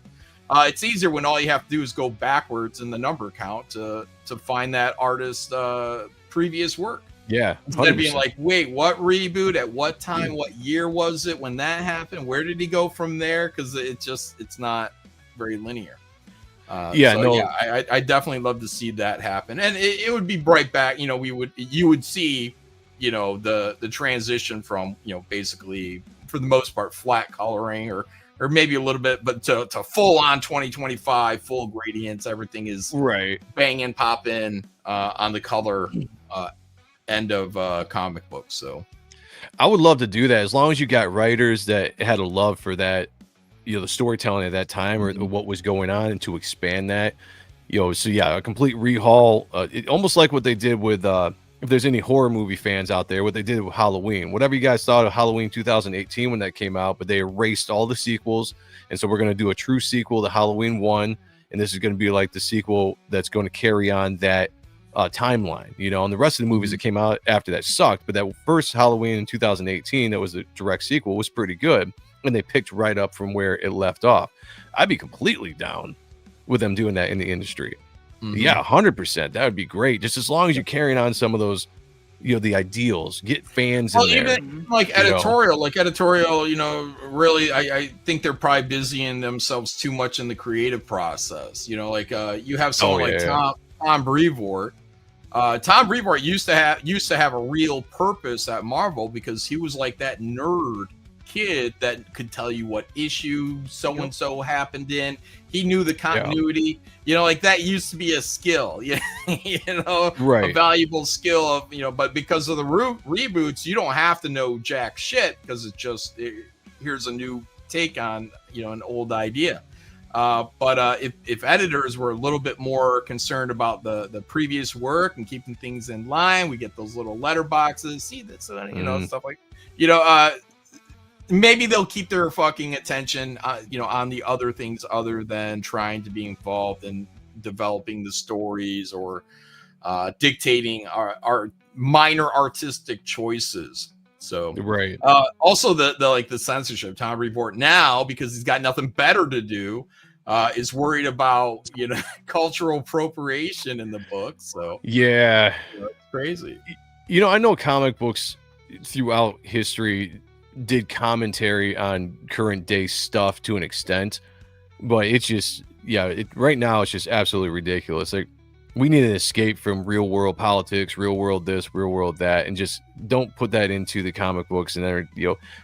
K: It's easier when all you have to do is go backwards in the number count to find that artist's previous work.
A: Yeah. 100%.
K: Instead of being like, wait, what reboot? At what time? What year was it when that happened? Where did he go from there? Because it's not very linear. I definitely love to see that happen, and it would be right back. You would see, the transition from, basically, for the most part, flat coloring or maybe a little bit, but to full on 2025 full gradients. Everything is
A: right,
K: banging, popping on the color end of comic books. So
A: I would love to do that, as long as you got writers that had a love for that, the storytelling at that time, or what was going on, and to expand that, so a complete rehaul, almost like what they did with if there's any horror movie fans out there, what they did with Halloween. Whatever you guys thought of Halloween 2018 when that came out, but they erased all the sequels, and so we're going to do a true sequel to Halloween 1, and this is going to be like the sequel that's going to carry on that timeline, and the rest of the movies that came out after that sucked, but that first Halloween in 2018, that was the direct sequel, was pretty good, and they picked right up from where it left off. I'd be completely down with them doing that in the industry. Yeah, 100%. That would be great. Just as long as you're carrying on some of those, the ideals, get fans in there.
K: Even like editorial, really, I think they're probably busying themselves too much in the creative process. You have someone like Tom Brevoort. Tom Brevoort used to have a real purpose at Marvel, because he was like that nerd kid that could tell you what issue so and so happened in. He knew the continuity. That used to be a skill.
A: Right.
K: A valuable skill of but because of the reboots, you don't have to know jack shit, because it's just here's a new take on an old idea. But if editors were a little bit more concerned about the previous work and keeping things in line, we get those little letterboxes. See this, stuff like maybe they'll keep their fucking attention, on the other things other than trying to be involved in developing the stories or dictating our minor artistic choices. So
A: right.
K: Also the censorship. Tom Brevoort now, because he's got nothing better to do, is worried about cultural appropriation in the book. So
A: it's
K: crazy.
A: I know comic books throughout history did commentary on current day stuff to an extent, but it's just right now it's just absolutely ridiculous. Like, we need an escape from real world politics, real world this, real world that, and just don't put that into the comic books. And then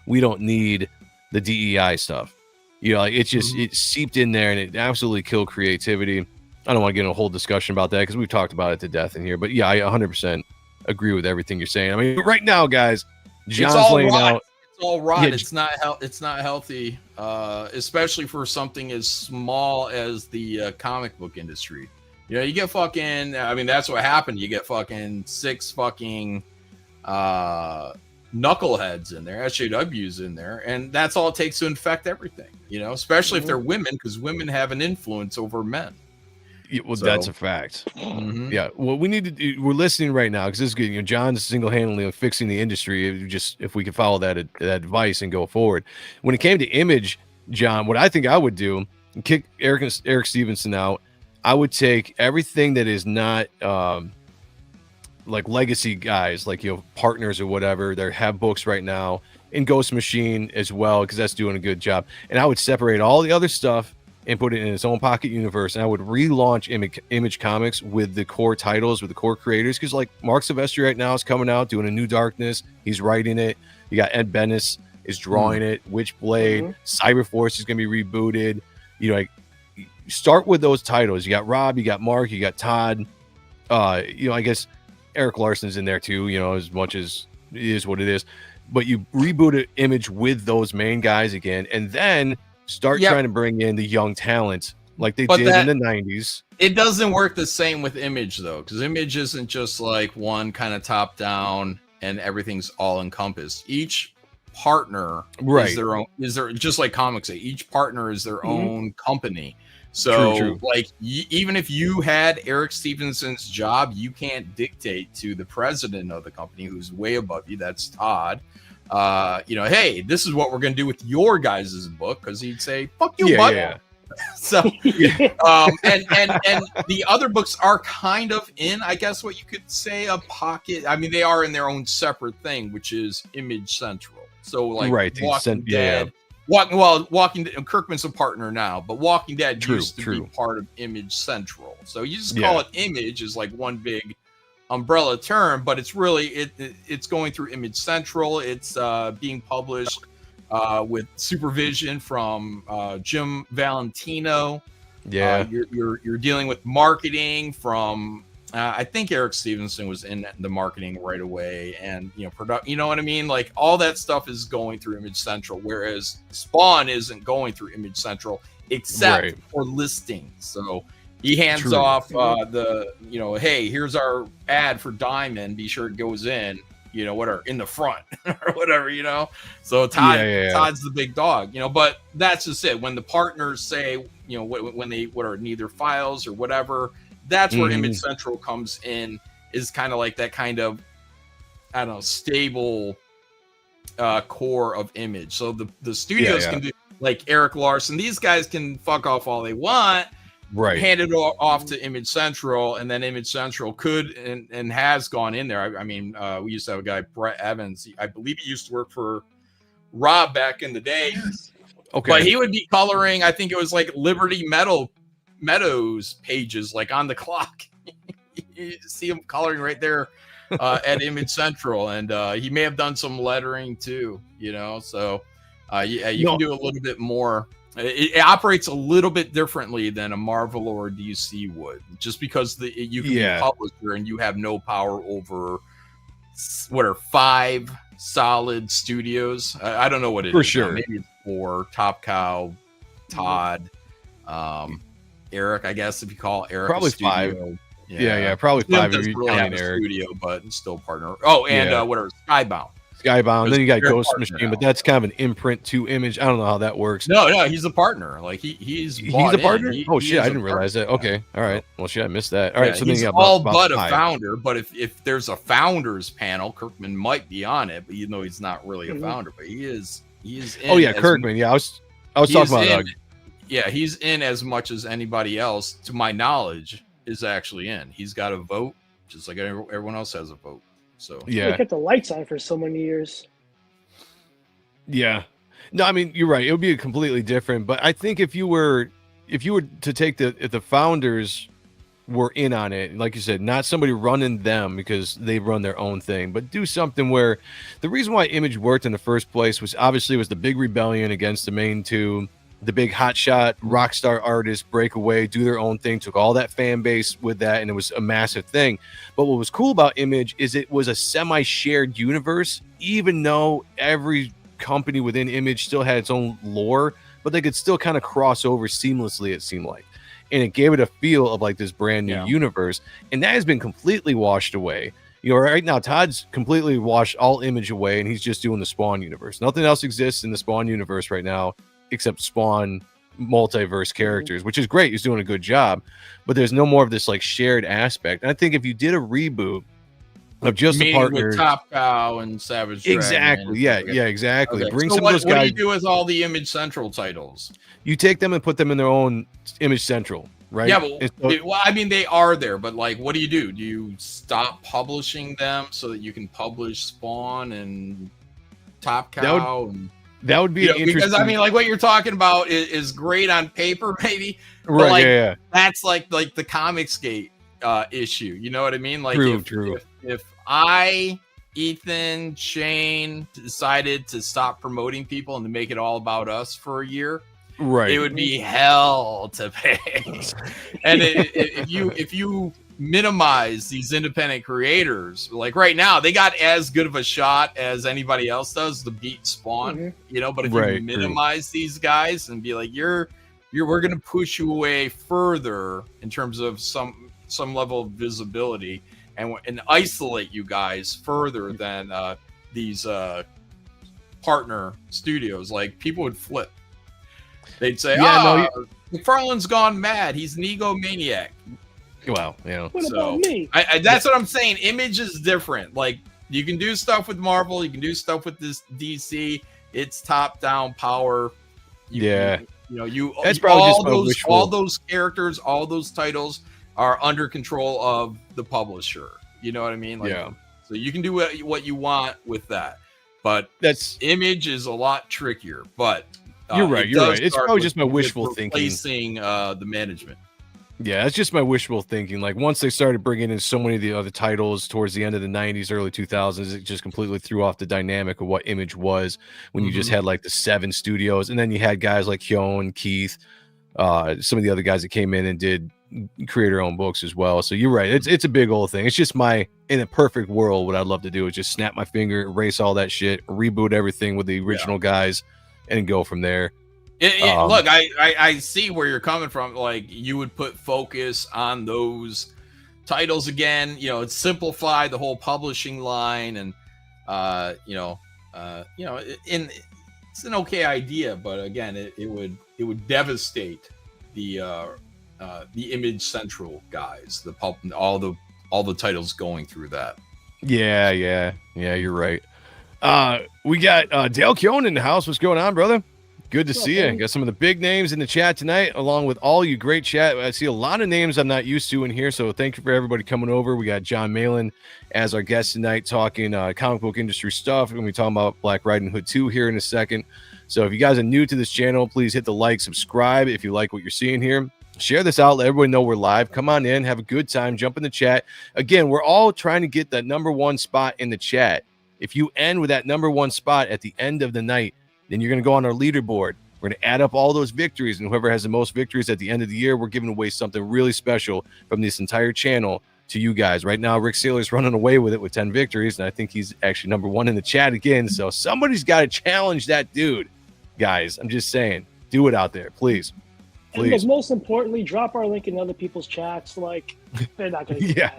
A: we don't need the DEI stuff. It's just it seeped in there, and it absolutely killed creativity. I don't want to get in a whole discussion about that, because we've talked about it to death in here, but I 100% agree with everything you're saying. I mean, right now, guys, John's laying out.
K: All rot. It's not healthy, especially for something as small as the comic book industry. You know, you get fucking, I mean, that's what happened. You get fucking 6 fucking knuckleheads in there, SJWs in there, and that's all it takes to infect everything, you know, especially if they're women, because women have an influence over men.
A: Yeah, well, that's a fact. Yeah. Well, we need to do, we're listening right now because this is good. You know, John's single-handedly fixing the industry. Just if we can follow that advice and go forward. When it came to image, John, what I think I would do, kick Eric Stevenson out. I would take everything that is not like legacy guys, like, you know, partners or whatever that have books right now, and Ghost Machine as well, because that's doing a good job. And I would separate all the other stuff and put it in its own pocket universe, and I would relaunch Image Comics with the core titles, with the core creators, because like Mark Silvestri right now is coming out doing a New Darkness. He's writing it. You got Ed Bennis is drawing it. Witchblade, Cyberforce is going to be rebooted. You know, like, start with those titles. You got Rob, you got Mark, you got Todd. You know, I guess Eric Larson's in there too, you know, as much as it is what it is. But you reboot an Image with those main guys again, and then start trying to bring in the young talent like they did in the 90s.
K: It doesn't work the same with Image, though, because Image isn't just like one kind of top down and everything's all encompassed. Each partner is their own, just like comics say, each partner is their own company. So
A: True.
K: like even if you had Eric Stevenson's job, you can't dictate to the president of the company, who's way above you. That's Todd. You know, hey, this is what we're going to do with your guys' book, because he'd say, fuck you, bud.
A: Yeah.
K: So, and the other books are kind of in, I guess what you could say, a pocket. I mean, they are in their own separate thing, which is Image Central. So, like, Walking Dead. Walking Dead, Kirkman's a partner now, but Walking Dead used to be part of Image Central. So you just call it Image, is like one big umbrella term, but it's really it's going through Image Central. It's being published with supervision from Jim Valentino. You're dealing with marketing from I think Eric Stevenson was in the marketing right away, and you know, you know what I mean, like all that stuff is going through Image Central, whereas Spawn isn't going through Image Central except for listings. So he hands off the, you know, hey, here's our ad for Diamond, be sure it goes in, you know, whatever, in the front or whatever, you know. So Todd's the big dog, you know. But that's just it. When the partners say, you know, when they need their files or whatever, that's where Image Central comes in, is kind of like that kind of, I don't know, stable core of Image. So the studios can do, like Eric Larson, these guys can fuck off all they want, hand it off to Image Central, and then Image Central could and has gone in there. I mean, we used to have a guy, Brett Evans. I believe he used to work for Rob back in the day. But he would be coloring, I think it was like Liberty Meadows pages, like on the clock. You see him coloring right there at Image Central, and he may have done some lettering too, you know. So you can do a little bit more. It operates a little bit differently than a Marvel or DC would, just because you can be a publisher and you have no power over what are 5 solid studios. I don't know what it is. For sure. Maybe it's 4. Top Cow, Todd, Eric, I guess, if you call Eric
A: probably
K: a studio.
A: 5. Yeah, probably 5 if you're counting Eric.
K: Studio, but still partner. Oh, and whatever, Skybound.
A: Then you got Ghost Machine, but that's kind of an imprint to Image. I don't know how that works.
K: No, he's a partner. Like he's
A: a partner. Shit, I didn't realize that. Okay, all right. Well, shit, I missed that. All right, so then you got
K: about a founder. But if there's a founders panel, Kirkman might be on it, but you know he's not really a founder. But he is. Oh
A: yeah, Kirkman. Yeah, I was talking about.
K: Yeah, he's in as much as anybody else, to my knowledge, is actually in. He's got a vote, just like everyone else has a vote. So
B: they kept the lights on for so many years.
A: Yeah, no, I mean, you're right. It would be completely different. But I think if you were to take if the founders were in on it, like you said, not somebody running them because they run their own thing, but do something where the reason why Image worked in the first place was the big rebellion against the main two. The big hotshot rock star artists break away, do their own thing, took all that fan base with that, and it was a massive thing. But what was cool about Image is it was a semi-shared universe, even though every company within Image still had its own lore, but they could still kind of cross over seamlessly, it seemed like. and it gave it a feel of like this brand new universe, and that has been completely washed away. Right now Todd's completely washed all Image away, and he's just doing the Spawn universe. Nothing else exists in the Spawn universe right now except Spawn multiverse characters, which is great. He's doing a good job, but there's no more of this like shared aspect. And I think if you did a reboot of just the partners,
K: with Top Cow and Savage Dragon,
A: exactly, exactly.
K: Okay.
A: Bring
K: so
A: some
K: what,
A: of those
K: what
A: guys.
K: do you do with all the Image Central titles?
A: You take them and put them in their own Image Central, right?
K: Yeah, but well, I mean, they are there, but like, what do? Do you stop publishing them so that you can publish Spawn and Top Cow?
A: That would be interesting,
K: because I mean, like what you're talking about is great on paper, maybe, but
A: right?
K: Like, that's like the Comicsgate issue. You know what I mean? Like,
A: true.
K: If I, Ethan, Shane decided to stop promoting people and to make it all about us for a year,
A: right?
K: It would be hell to pay. And if you minimize these independent creators, like right now, they got as good of a shot as anybody else does to beat Spawn. But if you minimize these guys and be like, we're gonna push you away further in terms of some level of visibility, and isolate you guys further than these partner studios, like people would flip. They'd say, McFarlane's gone mad. He's an egomaniac.
A: Well,
B: What about me?
K: That's what I'm saying. Image is different. Like, you can do stuff with Marvel. You can do stuff with this DC. It's top-down power.
A: That's
K: probably just all those characters, all those titles are under control of the publisher. You know what I mean? Like, so you can do what you want with that. But Image is a lot trickier. But
A: you're right. It's probably just my wishful thinking.
K: Replacing the management.
A: Yeah, it's just my wishful thinking. Like, once they started bringing in so many of the other titles towards the end of the 90s, early 2000s, it just completely threw off the dynamic of what Image was when you just had like the 7 studios. And then you had guys like Hyun, Keith, some of the other guys that came in and did creator-owned books as well. So you're right. It's a big old thing. It's just in a perfect world, what I'd love to do is just snap my finger, erase all that shit, reboot everything with the original guys, and go from there.
K: Look, I see where you're coming from. Like, you would put focus on those titles again. Simplify the whole publishing line, and it's an okay idea, but again, it would devastate the Image Central guys, all the titles going through that. Yeah,
A: you're right. We got Dale Keown in the house. What's going on, brother? Good to see you. Got some of the big names in the chat tonight, along with all you great chat. I see a lot of names I'm not used to in here, so thank you for everybody coming over. We got John Malin as our guest tonight, talking comic book industry stuff. We're going to be talking about Black Riding Hood 2 here in a second. So if you guys are new to this channel, please hit the like, subscribe if you like what you're seeing here. Share this out. Let everybody know we're live. Come on in. Have a good time. Jump in the chat. Again, we're all trying to get that #1 spot in the chat. If you end with that #1 spot at the end of the night, then you're going to go on our leaderboard. We're going to add up all those victories, and whoever has the most victories at the end of the year, we're giving away something really special from this entire channel to you guys. Right now, Rick Saylor's running away with it with 10 victories, and I think he's actually #1 in the chat again. So somebody's got to challenge that dude, guys. I'm just saying, do it out there, please.
B: And most importantly, drop our link in other people's chats. Like, they're not going to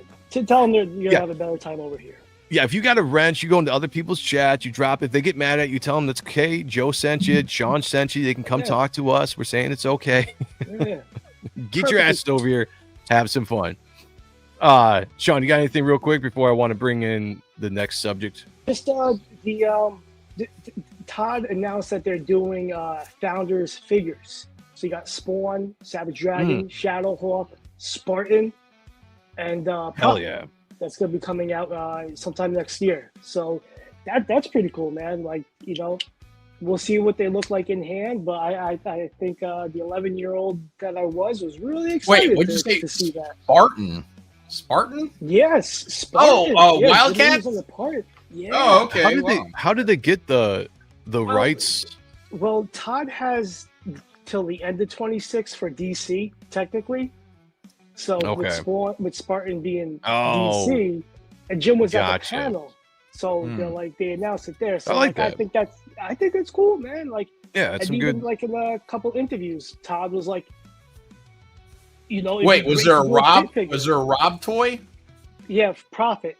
B: tell them you're going to have a better time over here.
A: Yeah, if you got a wrench, you go into other people's chats, you drop it. If they get mad at you, tell them that's okay. Joe sent you, Sean sent you. They can come talk to us. We're saying it's okay. Get your ass over here. Have some fun. Sean, you got anything real quick before I want to bring in the next subject?
B: Just Todd announced that they're doing Founders figures. So you got Spawn, Savage Dragon, Shadowhawk, Spartan, and
A: hell yeah.
B: That's going to be coming out sometime next year. So that's pretty cool, man. Like, we'll see what they look like in hand, but I think the 11-year-old that I was really excited.
K: Wait, what'd you say?
B: To see that.
K: Spartan?
B: Yes, Spartan.
K: Oh, Wildcats?
B: Yeah.
K: Oh, okay.
A: How did they get the rights?
B: Well, Todd has till the end of 26 for DC, technically. So with Spartan being DC, and Jim was at the panel, so they announced it there. So
A: I like that.
B: I think that's cool, man. Like,
A: yeah, it's
B: and
A: some
B: even
A: good.
B: Like in a couple interviews, Todd was like, You know, it'd
K: Wait,
B: be
K: was
B: great
K: there a
B: to do a
K: Rob?
B: kid figure.
K: Was there a Rob toy?
B: Yeah, Profit.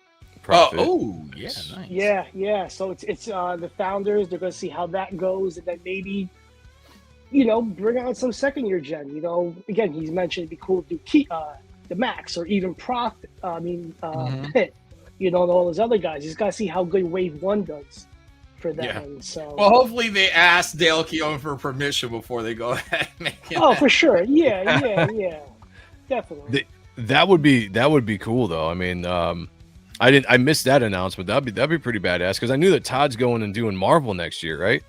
K: Oh, yeah, nice.
B: Yeah. So it's the founders. They're gonna see how that goes, and then maybe, you know, bring out some second year gen. You know, again, he's mentioned it'd be cool to do the Max or even Profit. Pitt. You know, and all those other guys. He's got to see how good Wave 1 does for them.
K: Yeah.
B: So,
K: well, hopefully they ask Dale Keown for permission before they go ahead and make it.
B: Oh, for sure. Yeah. Definitely.
A: That would be cool though. I mean, I missed that announcement. That'd be pretty badass because I knew that Todd's going and doing Marvel next year, right?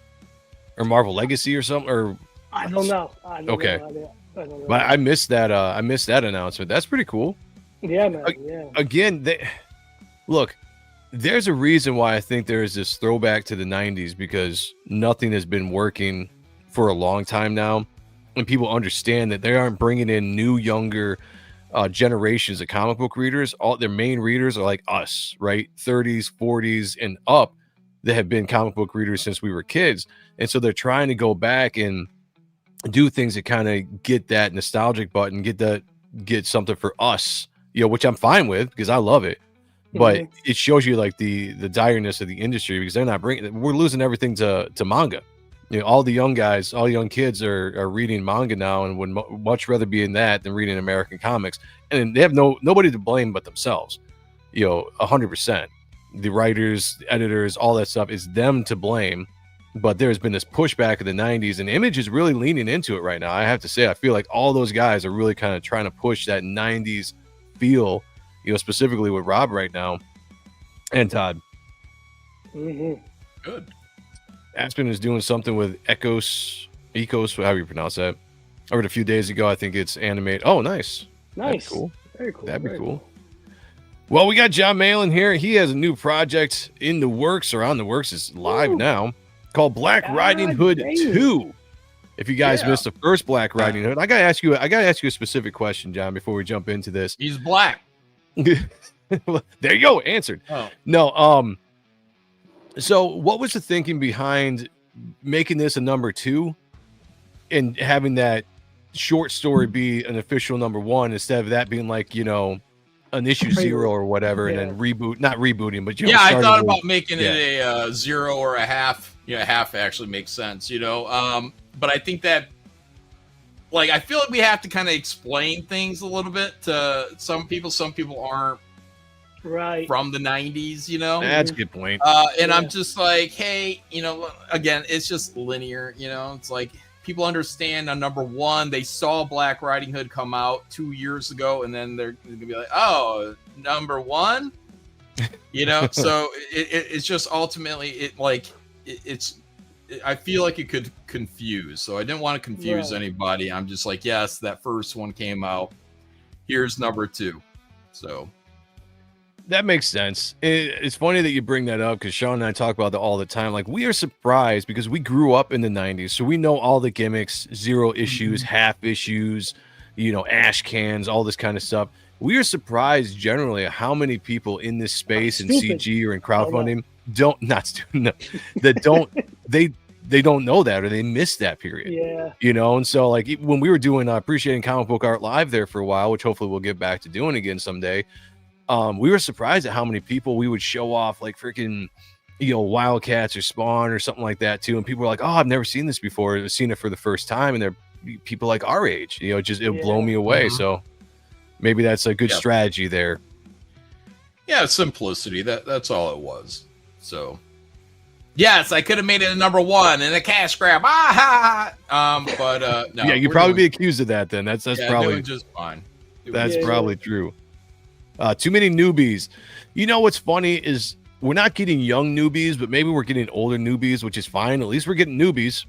A: Or Marvel Legacy or something. Or
B: I don't know.
A: Okay.
B: I don't know.
A: But I missed that. I missed that announcement. That's pretty cool.
B: Yeah, man. Yeah.
A: Again, look, there's a reason why I think there is this throwback to the 90s because nothing has been working for a long time now. And people understand that they aren't bringing in new, younger generations of comic book readers. All their main readers are like us, right? 30s, 40s, and up that have been comic book readers since we were kids. And so they're trying to go back and do things that kind of get that nostalgic button, get something for us, you know, which I'm fine with because I love it. But it shows you like the direness of the industry because they're not we're losing everything to manga. You know, all the young guys, all young kids are reading manga now and would much rather be in that than reading American comics. And they have nobody to blame but themselves. You know, 100%. The writers, the editors, all that stuff is them to blame. But there's been this pushback in the 90s and Image is really leaning into it right now. I have to say, I feel like all those guys are really kind of trying to push that 90s feel, you know, specifically with Rob right now and Todd.
K: Good.
A: Aspen is doing something with Ecos, however you pronounce that. I read a few days ago. I think it's animated. Oh, nice.
B: Nice.
A: Cool.
B: Very cool.
A: That'd be
B: Very
A: cool. Well, we got John Malin here. He has a new project in the works or on the works. It's live now called Black Riding Hood 2. If you guys missed the first Black Riding Hood, I gotta ask you a specific question, John, before we jump into this.
K: He's black.
A: There you go. Answered.
K: Oh.
A: No. So what was the thinking behind making this a number 2 and having that short story be an official number 1 instead of that being like, you know, an issue 0 or whatever, and then not rebooting, but
K: I thought about making it a 0 or a half. Yeah, half actually makes sense, you know. But I think that, like, I feel like we have to kind of explain things a little bit to some people. Some people aren't from the 90s, you know.
A: That's a good point.
K: And I'm just like, hey, you know, again, it's just linear, you know. It's like people understand on number 1, they saw Black Riding Hood come out 2 years ago, and then they're gonna be like, oh, number 1, you know. So it's just ultimately I feel like it could confuse. So I didn't want to confuse anybody. I'm just like, yes, that first one came out. Here's number 2. So
A: that makes sense. It's funny that you bring that up because Sean and I talk about that all the time. Like, we are surprised because we grew up in the 90s. So we know all the gimmicks, 0 issues, half issues, you know, ash cans, all this kind of stuff. We are surprised generally at how many people in this space in CG or in crowdfunding they don't know that or they missed that period.
B: Yeah.
A: You know, and so like when we were doing Appreciating Comic Book Art Live there for a while, which hopefully we'll get back to doing again someday, we were surprised at how many people we would show off like freaking, you know, Wildcats or Spawn or something like that too. And people were like, oh, I've never seen this before. I've seen it for the first time. And they're people like our age, you know, it'll blow me away. So maybe that's a good strategy there.
K: Yeah, simplicity. That's all it was. So yes, I could have made it a number 1 and a cash grab. But no.
A: Yeah, you'd probably be accused of that then. That's probably
K: just fine.
A: That's probably true. Too many newbies. You know what's funny is we're not getting young newbies, but maybe we're getting older newbies, which is fine. At least we're getting newbies.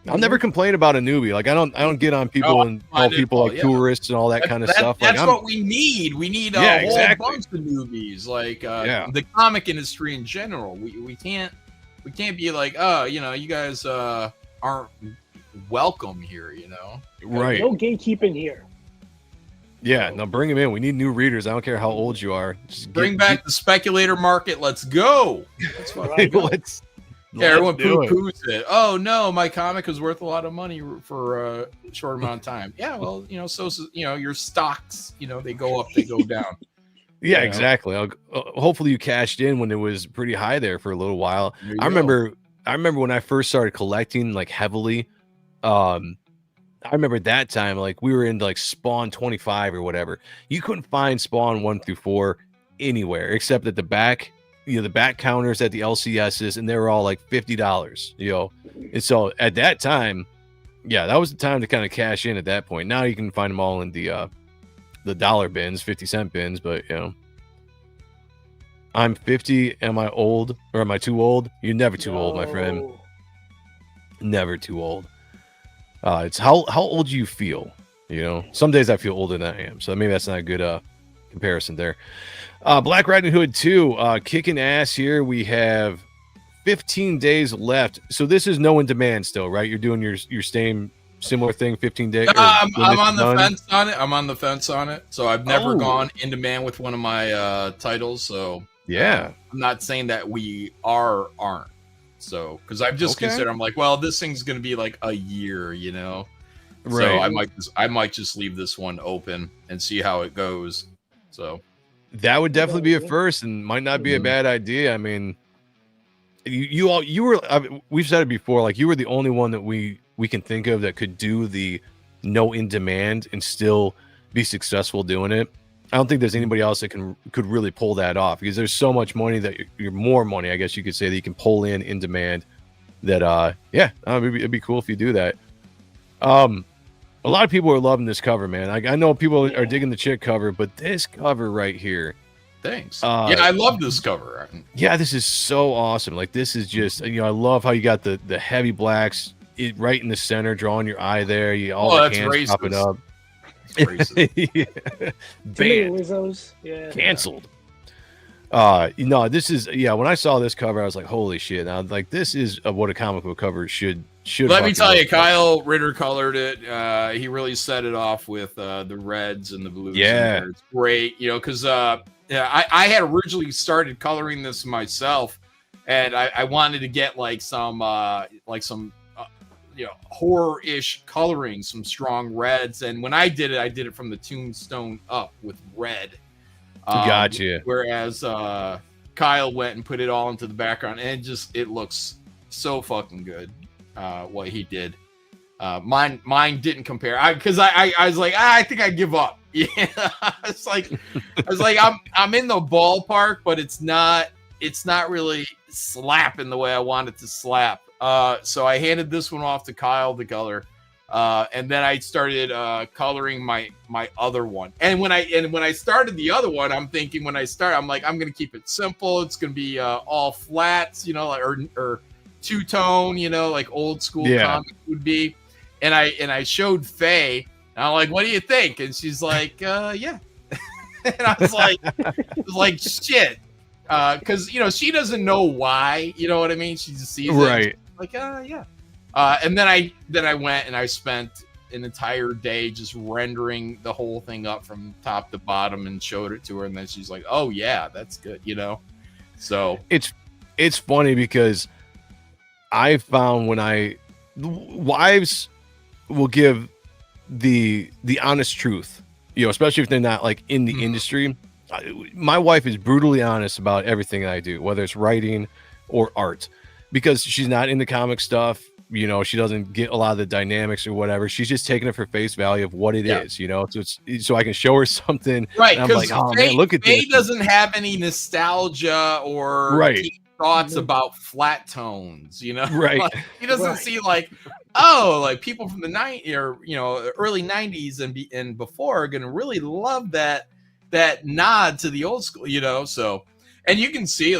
A: I'll never complain about a newbie. Like I don't get on people and call people like tourists and all that kind of stuff.
K: That's
A: like,
K: what we need. We need a whole bunch of newbies. Like the comic industry in general. We can't be like, oh, you know, you guys aren't welcome here, you know.
A: Right.
B: No gatekeeping here.
A: Yeah, no, bring them in. We need new readers. I don't care how old you are.
K: Just bring back the speculator market. Let's go. That's what
A: let's
K: everyone
A: do it.
K: poo-poos it. Oh no, my comic is worth a lot of money for a short amount of time. Yeah, well, so your stocks, they go up, they go down.
A: Yeah, exactly. Hopefully you cashed in when it was pretty high there for a little while. I remember when I first started collecting like heavily. I remember that time, like we were into like Spawn 25 or whatever. You couldn't find Spawn 1 through 4 anywhere except at the back, the back counters at the LCSs, and they were all like $50, And so at that time, yeah, that was the time to kind of cash in at that point. Now you can find them all in the dollar bins, 50-cent bins, but I'm 50. Am I old or am I too old? You're never too old, my friend. Never too old. It's how old you feel, Some days I feel older than I am, so maybe that's not a good comparison there. Black Riding Hood 2, kicking ass here. We have 15 days left, so this is no in demand still, right? You're doing your same similar thing, 15 days.
K: I'm on the fence on it. I'm on the fence on it. So I've never gone in demand with one of my titles. So
A: yeah,
K: I'm not saying that we aren't. So, because I've just considered, I'm like, well, this thing's going to be like a year, Right. So I might just leave this one open and see how it goes. So
A: that would definitely be a first, and might not be a bad idea. I mean, you were. We've said it before. Like you were the only one that we can think of that could do the no in demand and still be successful doing it. I don't think there's anybody else that could really pull that off, because there's so much money that you're more money, I guess you could say, that you can pull in demand. That it'd be cool if you do that. A lot of people are loving this cover, man. I know people are digging the chick cover, but this cover right here.
K: Thanks. I love this cover.
A: Yeah, this is so awesome. Like this is just, I love how you got the heavy blacks right in the center, drawing your eye there. The hands popping up.
B: Yeah.
A: Canceled. This is when I saw this cover, I was like, holy shit. Now, like, this is what a comic book cover should
K: let me tell you, Kyle Ritter colored it. He really set it off with the reds and the blues.
A: Yeah,
K: it's great, because I had originally started coloring this myself, and I wanted to get some horror-ish coloring, some strong reds. And when I did it from the tombstone up with red.
A: Gotcha.
K: Whereas Kyle went and put it all into the background, and it looks so fucking good. What he did. Mine didn't compare. Because I was like, I think I give up. Yeah, I was like, I'm in the ballpark, but it's not really slapping the way I want it to slap. So I handed this one off to Kyle the color, and then I started coloring my other one. And when I started the other one, I'm thinking I'm like, I'm gonna keep it simple. It's gonna be all flats, or two-tone, like old school comic would be. And I showed Faye, and I'm like, what do you think? And she's like, yeah. And I was like, shit. Because she doesn't know why, you know what I mean? She just sees it. Like, yeah. And then I went and I spent an entire day just rendering the whole thing up from top to bottom and showed it to her, and then she's like, oh yeah, that's good, So
A: it's funny because I found wives will give the honest truth, especially if they're not like in the industry. My wife is brutally honest about everything I do, whether it's writing or art, because she's not into comic stuff. She doesn't get a lot of the dynamics or whatever. She's just taking it for face value of what it is, so I can show her something.
K: Right.
A: And I'm like, oh man, look at this.
K: Faye doesn't have any nostalgia or thoughts about flat tones,
A: Right.
K: Like, he doesn't see people from the early 90s and before are gonna really love that nod to the old school, so. And you can see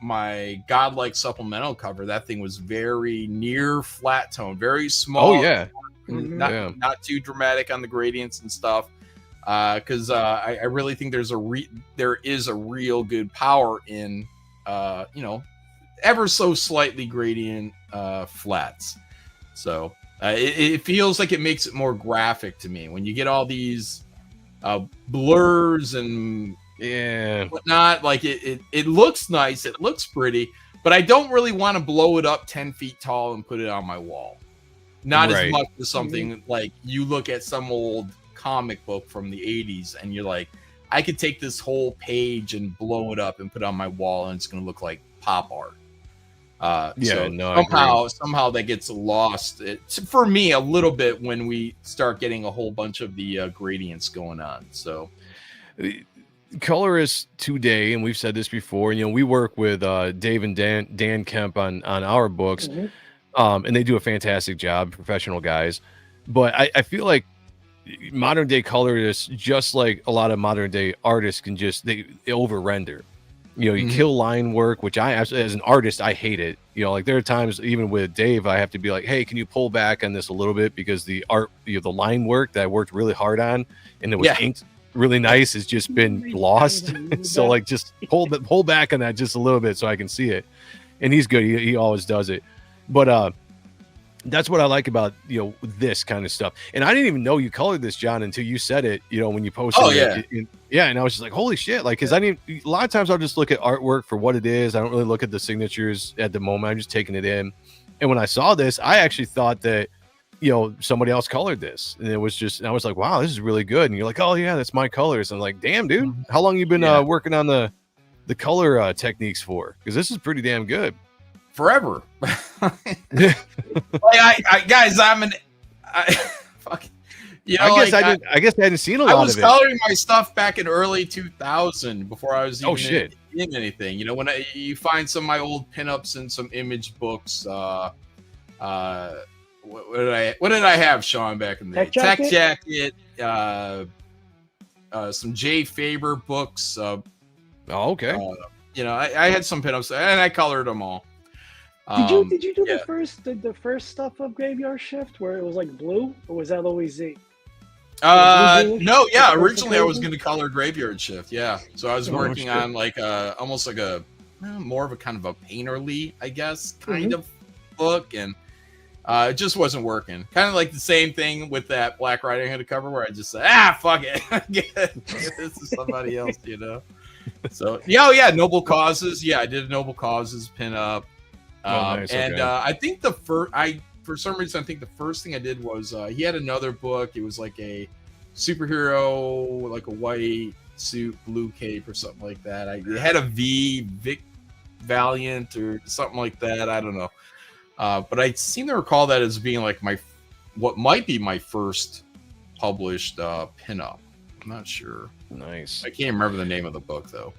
K: my Godlike supplemental cover, that thing was very near flat tone, very small.
A: Oh yeah.
K: Not too dramatic on the gradients and stuff. Because I really think there is a real good power in ever so slightly gradient flats. So it feels like it makes it more graphic to me when you get all these blurs and whatnot. Like it looks nice, it looks pretty, but I don't really want to blow it up 10 feet tall and put it on my wall. Not as much as something like you look at some old comic book from the 80s and you're like, I could take this whole page and blow it up and put it on my wall and it's going to look like pop art. Somehow that gets lost for me a little bit when we start getting a whole bunch of the gradients going on. So
A: colorists today, and we've said this before, we work with Dave and Dan Kemp on our books, and they do a fantastic job, professional guys. But I feel like modern day colorists, just like a lot of modern day artists, can they over render. You kill line work, which as an artist, I hate it. Like there are times even with Dave, I have to be like, hey, can you pull back on this a little bit? Because the art, the line work that I worked really hard on and it was inked really nice has just been lost. So like just pull back on that just a little bit so I can see it. And he's good. He always does it. But that's what I like about this kind of stuff. And I didn't even know you colored this, John, until you said it. When you posted it. And I was just like, holy shit! Like, because a lot of times I'll just look at artwork for what it is. I don't really look at the signatures at the moment. I'm just taking it in. And when I saw this, I actually thought that somebody else colored this, and it was just. And I was like, wow, this is really good. And you're like, oh yeah, that's my colors. I'm like, damn, dude, how long you been working on the color techniques for? Because this is pretty damn good.
K: Forever. Guys,
A: I guess I hadn't seen a lot of it.
K: I was coloring my stuff back in early 2000 before I was even in anything. When you find some of my old pinups and some image books. What did I have, Sean, back in the day? Tech Jacket, some Jay Faber books.
A: Okay.
K: I had some pinups and I colored them all.
B: Did you do the first stuff of Graveyard Shift where it was like blue, or was that always Z?
K: No, originally I was going to color Graveyard Shift, so I was working on like almost like a more of a kind of a painterly, I guess, kind of book, and it just wasn't working. Kind of like the same thing with that Black Riding Hood cover where I just said, fuck it, this is somebody else, So Noble Causes, I did a Noble Causes pin up.
A: Nice.
K: And I think for some reason, I think the first thing I did was he had another book. It was like a superhero, like a white suit, blue cape, or something like that. It had a Vic Valiant or something like that. I don't know. But I seem to recall that as being like what might be my first published pinup. I'm not sure.
A: Nice.
K: I can't remember the name of the book though.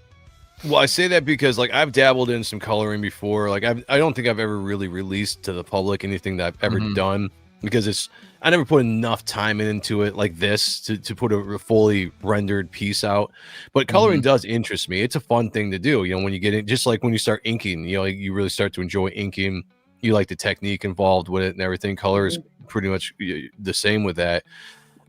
A: Well, I say that because like I've dabbled in some coloring before. Like I don't think I've ever really released to the public anything that I've ever done, because I never put enough time into it like this to put a fully rendered piece out. But coloring does interest me. It's a fun thing to do. When you get in, just like when you start inking, you really start to enjoy inking. You like the technique involved with it and everything. Color is pretty much the same with that.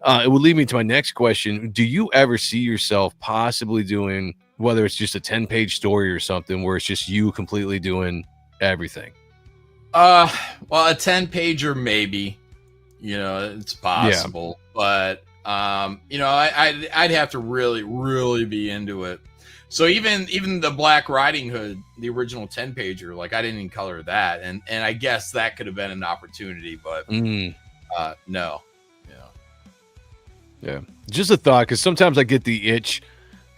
A: It would lead me to my next question. Do you ever see yourself possibly doing, whether it's just a 10-page story or something, where it's just you completely doing everything?
K: Well, a 10-pager maybe, it's possible, but I'd have to really, really be into it. So even the Black Riding Hood, the original 10-pager, like I didn't even color that, and I guess that could have been an opportunity, but no.
A: Yeah, just a thought, because sometimes I get the itch.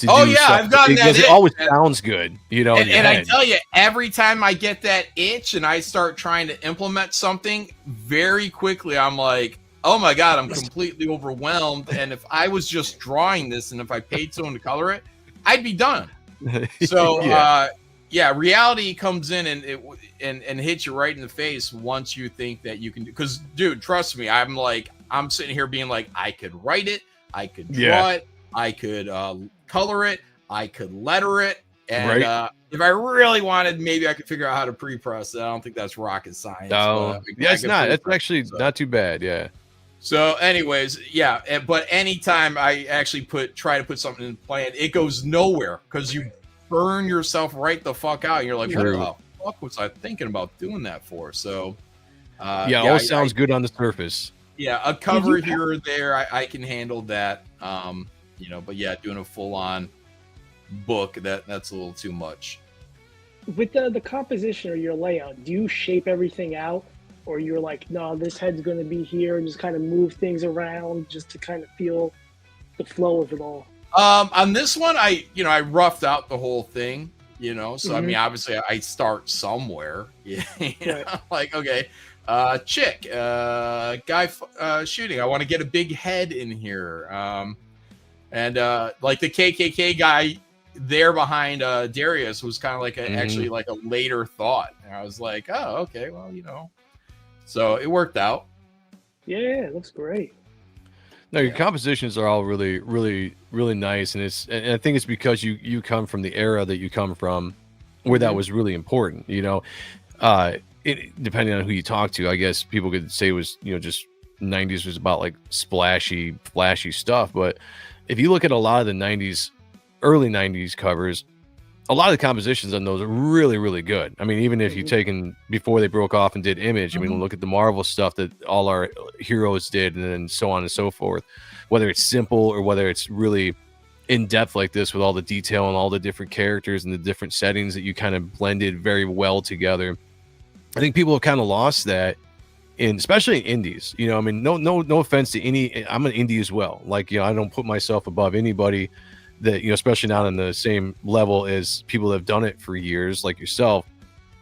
K: I've gotten that itch.
A: It always sounds good,
K: And I tell you, every time I get that itch and I start trying to implement something, very quickly I'm like, oh my God, I'm completely overwhelmed. And if I was just drawing this and if I paid someone to color it, I'd be done. So, reality comes in and hits you right in the face once you think that you can do. Because, dude, trust me, I'm sitting here being like, I could write it, I could draw it, I could color it, I could letter it, and if I really wanted, maybe I could figure out how to pre-press it. I don't think that's rocket science.
A: No, it's not. It's actually not too bad. Yeah.
K: So, anyways, but anytime I actually try to put something in plan, it goes nowhere because you burn yourself right the fuck out. And you're like, what the fuck was I thinking about doing that for? So,
A: it always sounds good on the surface.
K: Yeah, a cover here or there, I can handle that. But doing a full-on book, that's a little too much.
B: with the composition or your layout, do you shape everything out, or you're like, no, this head's going to be here, and just kind of move things around just to kind of feel the flow of it all?
K: On this one, I roughed out the whole thing, so I mean, obviously I start somewhere. Like, okay, chick, guy shooting. I want to get a big head in here. And like the KKK guy there behind Darius was kind of like actually like a later thought. And I was like, oh, okay, well, so it worked out.
B: Yeah, it looks great.
A: No, your compositions are all really, really, really nice, and I think it's because you come from the era that you come from, where that was really important. Depending on who you talk to, I guess people could say it was just 90s was about like splashy, flashy stuff. But if you look at a lot of the 90s, early 90s covers, a lot of the compositions on those are really, really good. I mean, even if you taken before they broke off and did Image, I mean, look at the Marvel stuff that all our heroes did, and then so on and so forth. Whether it's simple or whether it's really in depth like this with all the detail and all the different characters and the different settings that you kind of blended very well together. I think people have kind of lost that, especially in indies. I mean, no offense to any. I'm an indie as well. Like, I don't put myself above anybody that, especially not on the same level as people that have done it for years like yourself.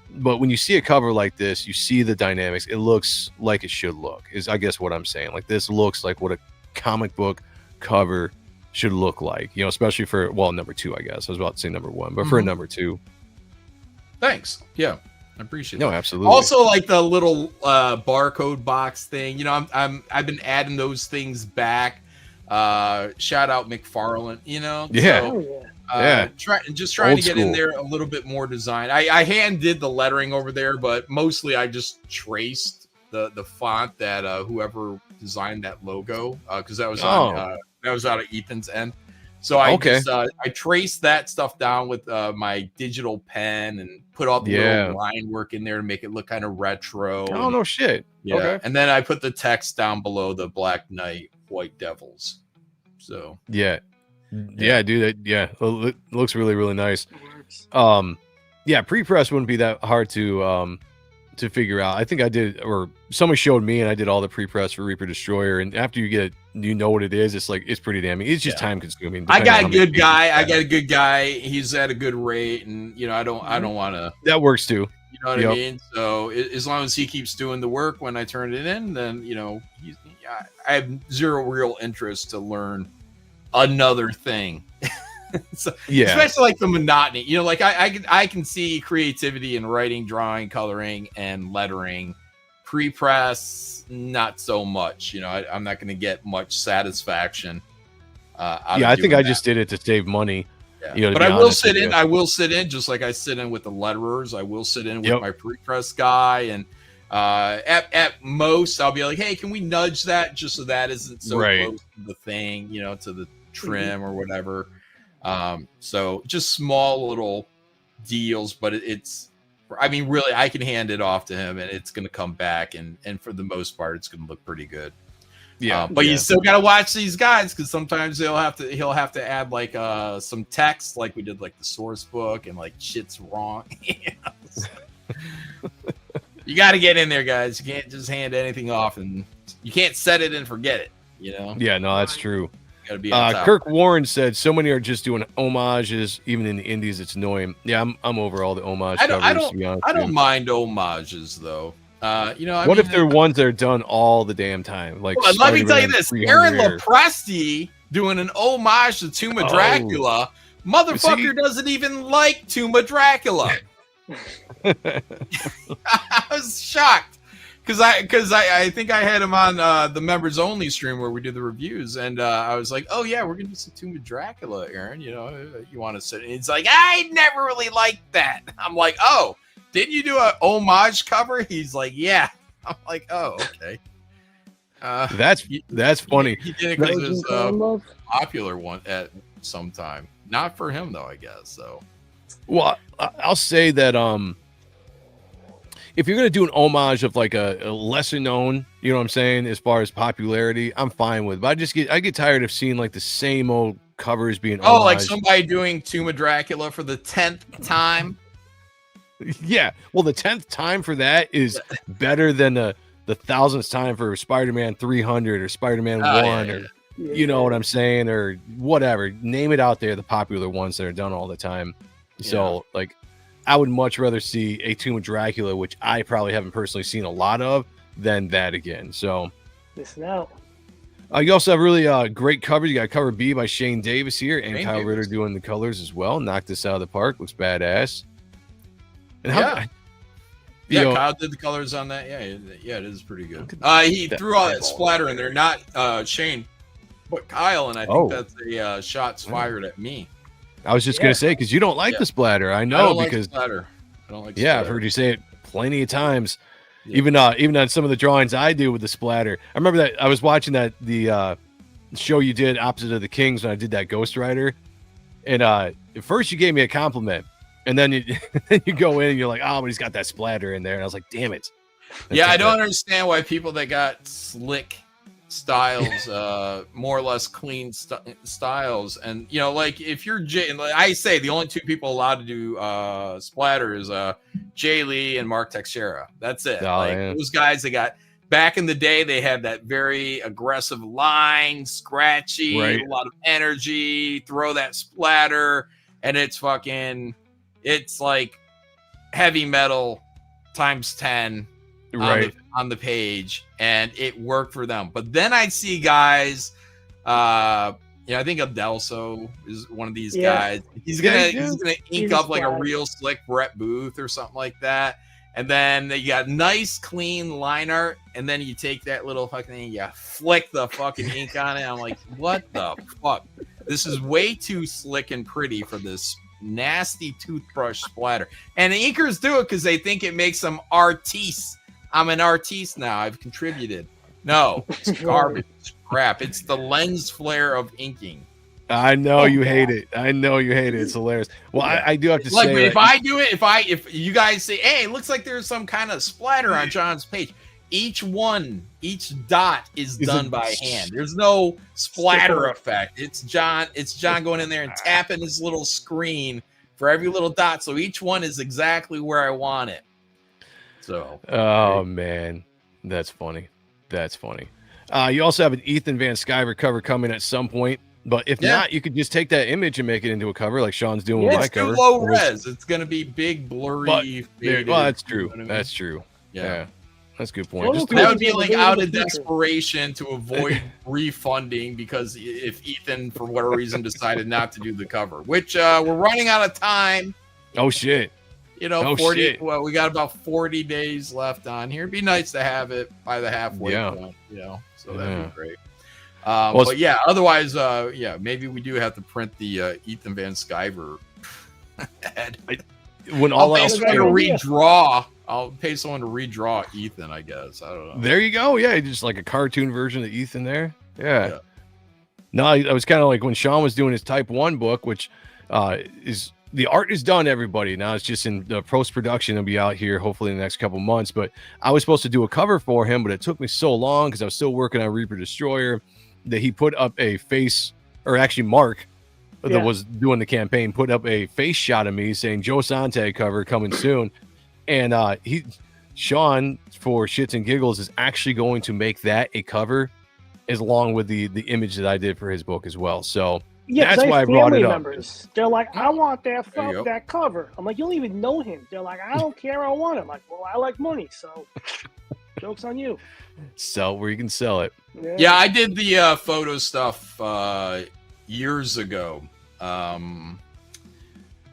A: But when you see a cover like this, you see the dynamics. It looks like it should look, is I guess what I'm saying. Like, this looks like what a comic book cover should look like, especially for, well, number 2, I guess. I was about to say number 1, but for a number 2.
K: Thanks. Yeah. I appreciate it.
A: No, absolutely.
K: Also, like the little barcode box thing, I've been adding those things back. Shout out McFarlane,
A: Yeah.
K: Trying to get in there a little bit more design. I hand did the lettering over there, but mostly I just traced the font that whoever designed that logo, because that was out of Ethan's end. So I traced that stuff down with my digital pen and put all the little line work in there to make it look kind of retro.
A: Oh, no shit.
K: Yeah.
A: Okay.
K: And then I put the text down below the Black Knight, White Devils. So
A: yeah, dude. It looks really, really nice. Pre-press wouldn't be that hard to figure out. I think I did, or somebody showed me, and I did all the pre-press for Reaper Destroyer. And after you know what it is, it's like, it's pretty damning. It's just time consuming.
K: I got a good guy. He's at a good rate, and I don't want to.
A: That works too.
K: You know what I mean? So as long as he keeps doing the work when I turn it in, then I have zero real interest to learn another thing. So, especially like the monotony. Like I can see creativity in writing, drawing, coloring, and lettering. Pre-press, not so much. I'm not going to get much satisfaction.
A: I think I just did it to save money.
K: Yeah. But I will sit in. I will sit in just like I sit in with the letterers. I will sit in with my pre-press guy, and at most I'll be like, hey, can we nudge that just so that isn't so close to the thing, to the trim or whatever. So just small little deals, but it's, I mean, really, I can hand it off to him and it's going to come back, and for the most part, it's going to look pretty good. But you still got to watch these guys, because sometimes he'll have to add like some text, like we did like the source book, and like shit's wrong. You got to get in there, guys. You can't just hand anything off, and you can't set it and forget it.
A: Yeah, no, that's true.
K: Gotta be on top.
A: Kirk Warren said so many are just doing homages, even in the indies. It's annoying. Yeah, I'm over all the homage covers.
K: I don't mind homages though.
A: What if they're ones that are done all the damn time? Like,
K: well, let me tell you this: Aaron Lopresti doing an homage to Tomb of Dracula. Motherfucker doesn't even like Tomb of Dracula. I was shocked because I think I had him on the members only stream where we did the reviews, and I was like, oh yeah, we're gonna do some Tomb of Dracula, Aaron. You want to sit? And he's like, I never really liked that. I'm like, oh. Didn't you do a homage cover? He's like, yeah. I'm like, oh, okay.
A: That's funny.
K: He did it because it was a popular one at some time. Not for him though, I guess. So,
A: well, I'll say that if you're gonna do an homage of like a lesser known, you know what I'm saying, as far as popularity, I'm fine with. But I get tired of seeing like the same old covers being.
K: Oh, like somebody doing Tomb of Dracula for the 10th time.
A: Yeah. Well, the 10th time for that is better than the 1000th time for Spider-Man 300 or Spider-Man 1 or you know what I'm saying, or whatever. Name it out there, the popular ones that are done all the time. So, like, I would much rather see A Tomb of Dracula, which I probably haven't personally seen a lot of, than that again. So,
B: missing out.
A: you also have really great cover. You got cover B by Shane Davis here, and
K: Shane
A: Kyle
K: Davis.
A: Ritter doing the colors as well. Knocked this out of the park. Looks badass. And how,
K: Kyle did the colors on that. Yeah, it is pretty good. He threw all that splatter in there, not Shane, but Kyle, and I think that's a shots fired at me.
A: I was just gonna say, because you don't like the splatter. I know,
K: I don't
A: because
K: like splatter. I don't like
A: I've
K: splatter.
A: heard you say it plenty of times. Even on some of the drawings I do with the splatter. I remember that I was watching the show you did opposite of the Kings when I did that Ghost Rider, and at first you gave me a compliment, and then you go in and you're like, oh, but he's got that splatter in there, and I was like, damn it.
K: I don't understand why people that got slick styles, more or less clean styles, and like if you're like I say, the only two people allowed to do splatter is Jay Lee and Mark Teixeira. That's it. Those guys that got back in the day, they had that very aggressive line, scratchy, a lot of energy, throw that splatter, and it's like heavy metal times 10 on the page, and it worked for them. But then I see guys, I think Adelso is one of these guys. He's gonna ink up like a real slick Brett Booth or something like that. And then you got nice clean line art, and then you take that little fucking thing, you flick the fucking ink on it. I'm like, what the fuck? This is way too slick and pretty for this nasty toothbrush splatter. And the inkers do it because they think it makes them artistes. I'm an artiste now. I've contributed. No, it's garbage. Crap. It's the lens flare of inking.
A: I know you hate it. I know you hate it. It's hilarious. Well, I do have to say,
K: but if I do it, if you guys say, hey, it looks like there's some kind of splatter on John's page, each dot is done by hand. There's no splatter effect. It's John going in there and tapping his little screen for every little dot. So each one is exactly where I want it. So,
A: oh man, that's funny. That's funny. You also have an Ethan Van Sciver cover coming at some point, but if not, you could just take that image and make it into a cover like Sean's doing with my cover.
K: It's too low res. It's going to be big, blurry.
A: Well, that's true. You know what I mean? That's true. Yeah. That's a good point.
K: That would be like out of desperation to avoid refunding, because if Ethan, for whatever reason, decided not to do the cover, which we're running out of time.
A: Oh, shit.
K: 40. Well, we got about 40 days left on here. It'd be nice to have it by the halfway point, so that'd be great. But yeah, otherwise, maybe we do have to print the Ethan Van Sciver head. I'll pay someone to redraw. I'll pay someone to redraw Ethan, I guess. I don't know.
A: There you go. Yeah, just like a cartoon version of Ethan there. Yeah. No, I was kind of like when Sean was doing his Type 1 book, which is... The art is done, everybody. Now it's just in the post-production. It'll be out here hopefully in the next couple months. But I was supposed to do a cover for him, but it took me so long because I was still working on Reaper Destroyer that he put up a face, or actually Mark that was doing the campaign, put up a face shot of me saying Joe Sonntag cover coming soon. And Sean, for shits and giggles, is actually going to make that a cover along with the image that I did for his book as well. So that's why I brought it up.
B: Members, they're like, I want that cover. I'm like, you don't even know him. They're like, I don't care. I want it. I'm like, well, I like money, so joke's on you.
A: Sell where you can sell it.
K: Yeah, I did the photo stuff years ago.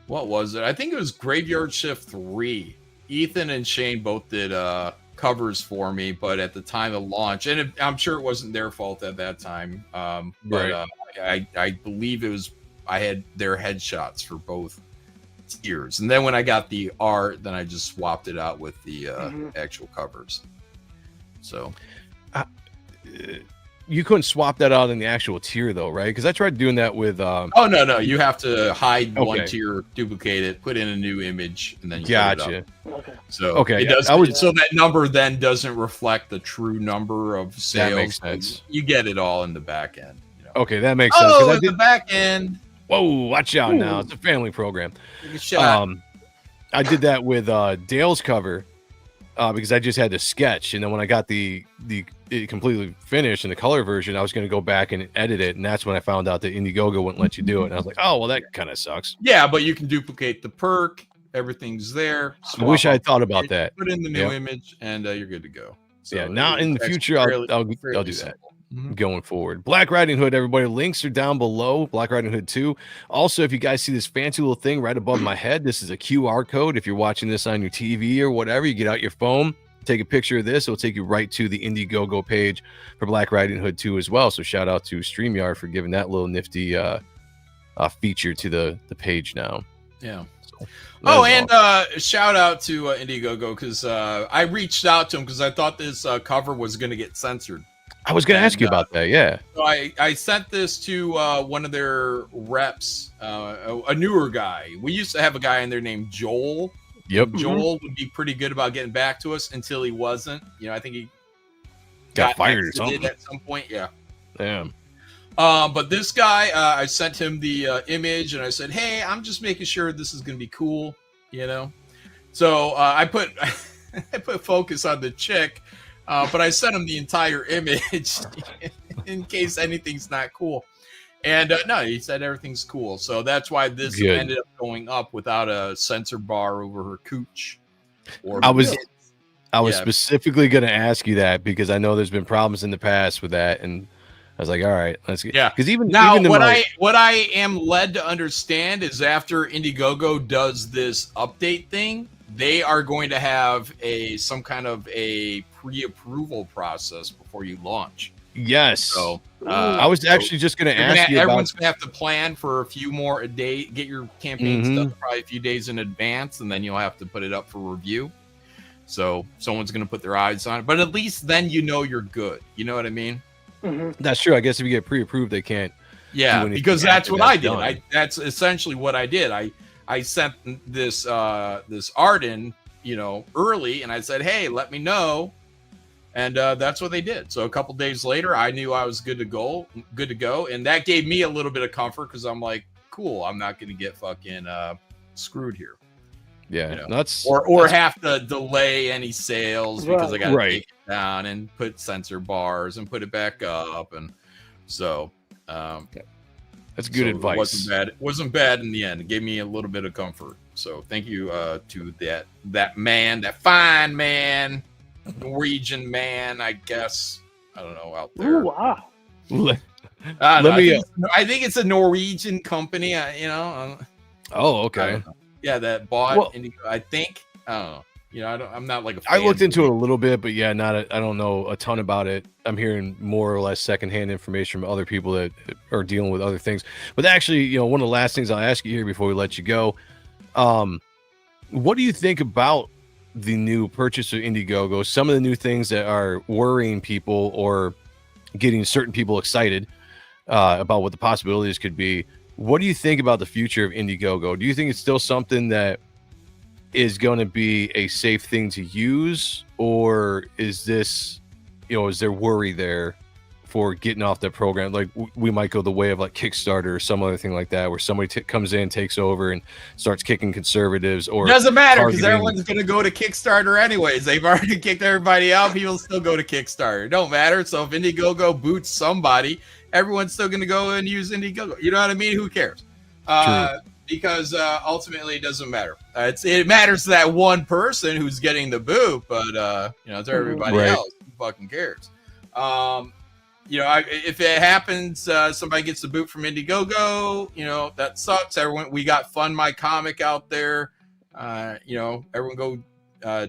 K: What was it? I think it was Graveyard Shift 3. Ethan and Shane both did covers for me, but at the time of launch, and I'm sure it wasn't their fault at that time, but I believe I had their headshots for both tiers, and then when I got the art, then I just swapped it out with the actual covers. So
A: you couldn't swap that out in the actual tier though, right? Because I tried doing that with
K: oh no, you have to hide one tier, duplicate it, put in a new image, and then you put it up. So it does, so that number then doesn't reflect the true number of sales.
A: That makes sense.
K: You get it all in the back end.
A: Okay, that makes sense.
K: Oh, the back end.
A: Whoa, watch out now. It's a family program. I did that with Dale's cover because I just had the sketch, and then when I got it completely finished in the color version, I was going to go back and edit it, and that's when I found out that Indiegogo wouldn't let you do it, and I was like, oh, well, that kind of sucks.
K: Yeah, but you can duplicate the perk. Everything's there.
A: I wish I had thought about that.
K: Put in the new image, and you're good to go. So
A: yeah, now in the future, I'll do that. Going forward. Black Riding Hood, everybody, links are down below. Black Riding Hood 2. Also, if you guys see this fancy little thing right above my head, this is a QR code. If you're watching this on your TV or whatever, you get out your phone, take a picture of this, it'll take you right to the Indiegogo page for Black Riding Hood 2 as well. So shout out to StreamYard for giving that little nifty feature to the page now.
K: Yeah. Oh, and shout out to Indiegogo, because I reached out to him because I thought this cover was going to get censored.
A: I was going to ask you about that, yeah.
K: So I sent this to one of their reps, a newer guy. We used to have a guy in there named Joel.
A: Yep.
K: Joel would be pretty good about getting back to us until he wasn't. You know, I think he
A: got fired or something
K: at some point. Yeah.
A: Damn.
K: But this guy, I sent him the image, and I said, "Hey, I'm just making sure this is going to be cool," you know. So I put I put focus on the chick, but I sent him the entire image in case anything's not cool. And no, he said everything's cool. So that's why this ended up going up without a censor bar over her cooch.
A: I was specifically going to ask you that because I know there's been problems in the past with that, and I was like, all right, let's get.
K: Yeah,
A: because even
K: what I am led to understand is after Indiegogo does this update thing, they are going to have some kind of a pre-approval process before you launch.
A: Yes.
K: So
A: I was actually just going to ask you.
K: Everyone's going to have to plan for a few more a day, get your campaign stuff probably a few days in advance, and then you'll have to put it up for review. So someone's going to put their eyes on it, but at least then you know you're good. You know what I mean?
A: That's true. I guess if you get pre-approved, they can't.
K: Yeah, because that's what I did. That's essentially what I did. I sent this art in, early, and I said, "Hey, let me know," and that's what they did. So a couple days later, I knew I was good to go, and that gave me a little bit of comfort because I'm like, "Cool, I'm not going to get fucking screwed here."
A: Yeah,
K: that's have to delay any sales because I got to take it down and put censor bars and put it back up, and so
A: that's good advice.
K: It wasn't bad in the end. It gave me a little bit of comfort. So thank you to that man, that fine man, Norwegian man, I guess. I don't know out there.
B: Ooh, wow.
K: I think it's a Norwegian company.
A: Oh, okay.
K: Yeah, that bought Indigo. I think. I don't know. I'm not like a fan.
A: I looked into it a little bit, but yeah, I don't know a ton about it. I'm hearing more or less secondhand information from other people that are dealing with other things. But actually, one of the last things I'll ask you here before we let you go, what do you think about the new purchase of Indiegogo? Some of the new things that are worrying people or getting certain people excited about what the possibilities could be. What do you think about the future of Indiegogo? Do you think it's still something that is going to be a safe thing to use, or is this, is there worry there for getting off the program? Like we might go the way of like Kickstarter or some other thing like that, where somebody comes in, takes over, and starts kicking conservatives. Or
K: doesn't matter because everyone's going to go to Kickstarter anyways. They've already kicked everybody out. People still go to Kickstarter. Don't matter. So if Indiegogo boots somebody, everyone's still going to go and use Indiegogo. You know what I mean? Who cares? Because ultimately it doesn't matter. It matters to that one person who's getting the boot, but to everybody else, who fucking cares? If it happens, somebody gets the boot from Indiegogo, that sucks. Everyone, we got Fund My Comic out there. Everyone go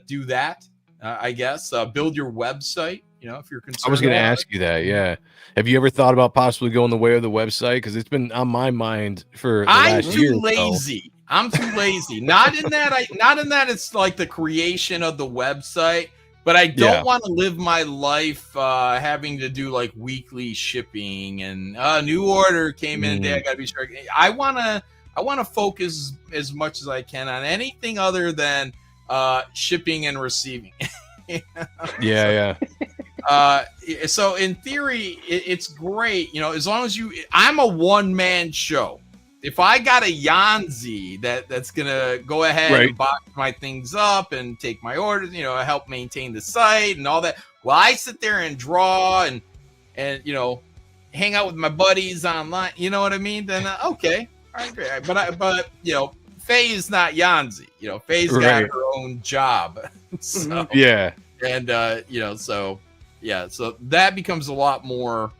K: do that. I guess build your website. If you're concerned.
A: I was going to ask you that. Yeah. Have you ever thought about possibly going the way of the website? Because it's been on my mind for the last year.
K: I'm too lazy. Not in that it's like the creation of the website, but I don't want to live my life having to do like weekly shipping and new order came in today. I got to be sure. I want to focus as much as I can on anything other than shipping and receiving. So in theory, it's great, as long as I'm a one-man show. if I got a Yanzi that's gonna go ahead and box my things up and take my orders, you know, help maintain the site and all that, well, I sit there and draw and you know, hang out with my buddies online, you know what I mean? Then okay, all right, great. But you know, Faye is not Yanzi. You know, Faye's got her own job. So,
A: yeah,
K: and you know, so that becomes a lot more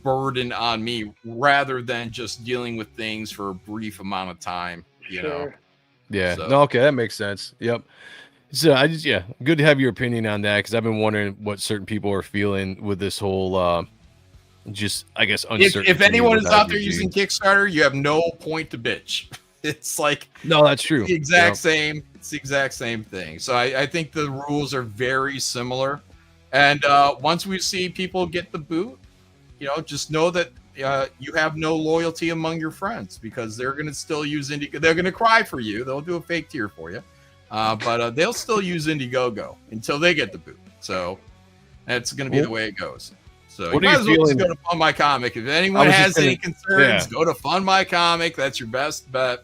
K: burden on me rather than just dealing with things for a brief amount of time. You know.
A: Yeah. So. No. Okay, that makes sense. Yep. So I just good to have your opinion on that because I've been wondering what certain people are feeling with this whole just I guess uncertainty.
K: If anyone is out there using Kickstarter, you have no point to bitch. It's like
A: no, that's true.
K: It's the exact same. It's the exact same thing. So I think the rules are very similar. And once we see people get the boot, you know, just know that you have no loyalty among your friends because they're going to still use Indiegogo. They're going to cry for you. They'll do a fake tear for you. But they'll still use Indiegogo until they get the boot. So that's going to be the way it goes. So you might as well just go to Fund My Comic. If anyone has any concerns, go to Fund My Comic. That's your best bet.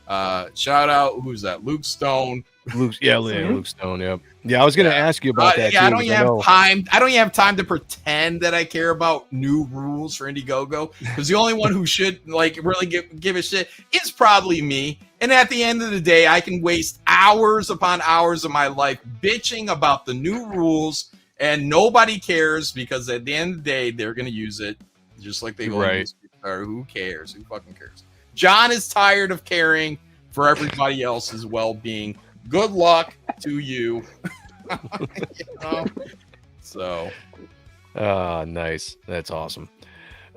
K: Shout out, who's that? Luke Stone.
A: Luke Stone. Yep. Yeah, I was going to ask you about that.
K: I don't even have time. I don't even have time to pretend that I care about new rules for Indiegogo because the only one who should like really give a shit is probably me. And at the end of the day, I can waste hours upon hours of my life bitching about the new rules, and nobody cares because at the end of the day, they're going to use it just like they will use it. Or who cares? Who fucking cares? John is tired of caring for everybody else's well-being. Good luck to you. You know? So.
A: Nice. That's awesome.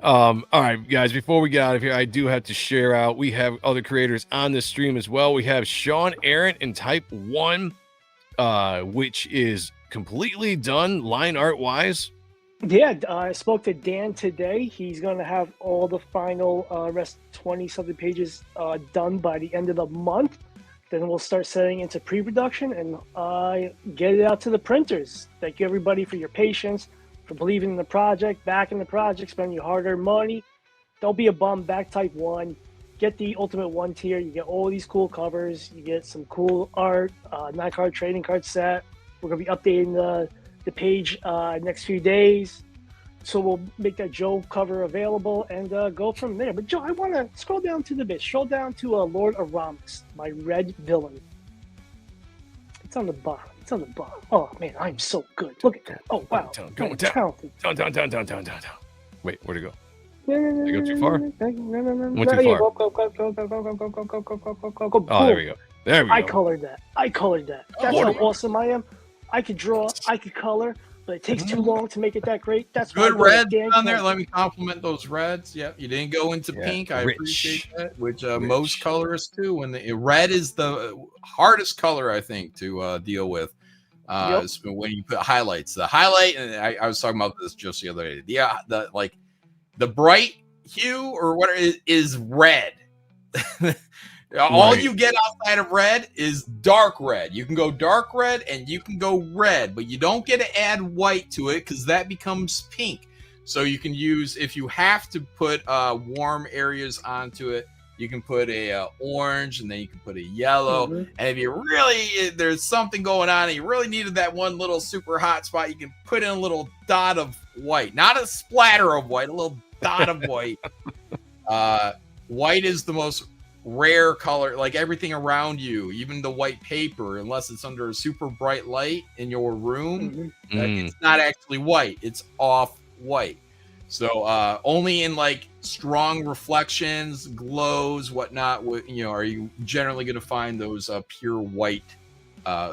A: All right, guys, before we get out of here, I do have to share out. We have other creators on this stream as well. We have Sean Ahrent in Type 1, which is completely done line art wise.
B: Yeah, I spoke to Dan today. He's going to have all the final rest 20-something pages done by the end of the month. Then we'll start setting into pre-production and get it out to the printers. Thank you, everybody, for your patience, for believing in the project, backing the project, spending your hard-earned money. Don't be a bum. Back Type 1. Get the Ultimate 1 tier. You get all these cool covers. You get some cool art, 9-card trading card set. We're going to be updating the page next few days. So we'll make that Joe cover available and go from there. But Joe, I want to scroll down to the bit. Scroll down to Lord Aramis, my red villain. It's on the bottom. It's on the bottom. Oh, man, I'm so good. Look at that. Oh, wow.
A: Going down. Down. Wait, where'd it go? Did I go too far?
B: No.
A: Went too far.
B: Go.
A: Oh, there we go. There we go.
B: I colored that. That's how awesome I am. I could draw, I could color, but it takes too long to make it that great. That's
K: good red on there. Let me compliment those reds. Yep, you didn't go into pink. I appreciate that. Which most colorists do. When the red is the hardest color, I think, to deal with. When you put highlights, the highlight, and I was talking about this just the other day. Yeah, the bright hue or what is red. All you get outside of red is dark red. You can go dark red and you can go red, but you don't get to add white to it because that becomes pink. So you can use, if you have to put warm areas onto it, you can put a orange and then you can put a yellow. And if you really, there's something going on and you really needed that one little super hot spot, you can put in a little dot of white, not a splatter of white, a little dot of white. White is the most rare color, like everything around you, even the white paper, unless it's under a super bright light in your room, it's not actually white, it's off white. So only in like strong reflections, glows, whatnot, are you generally going to find those pure white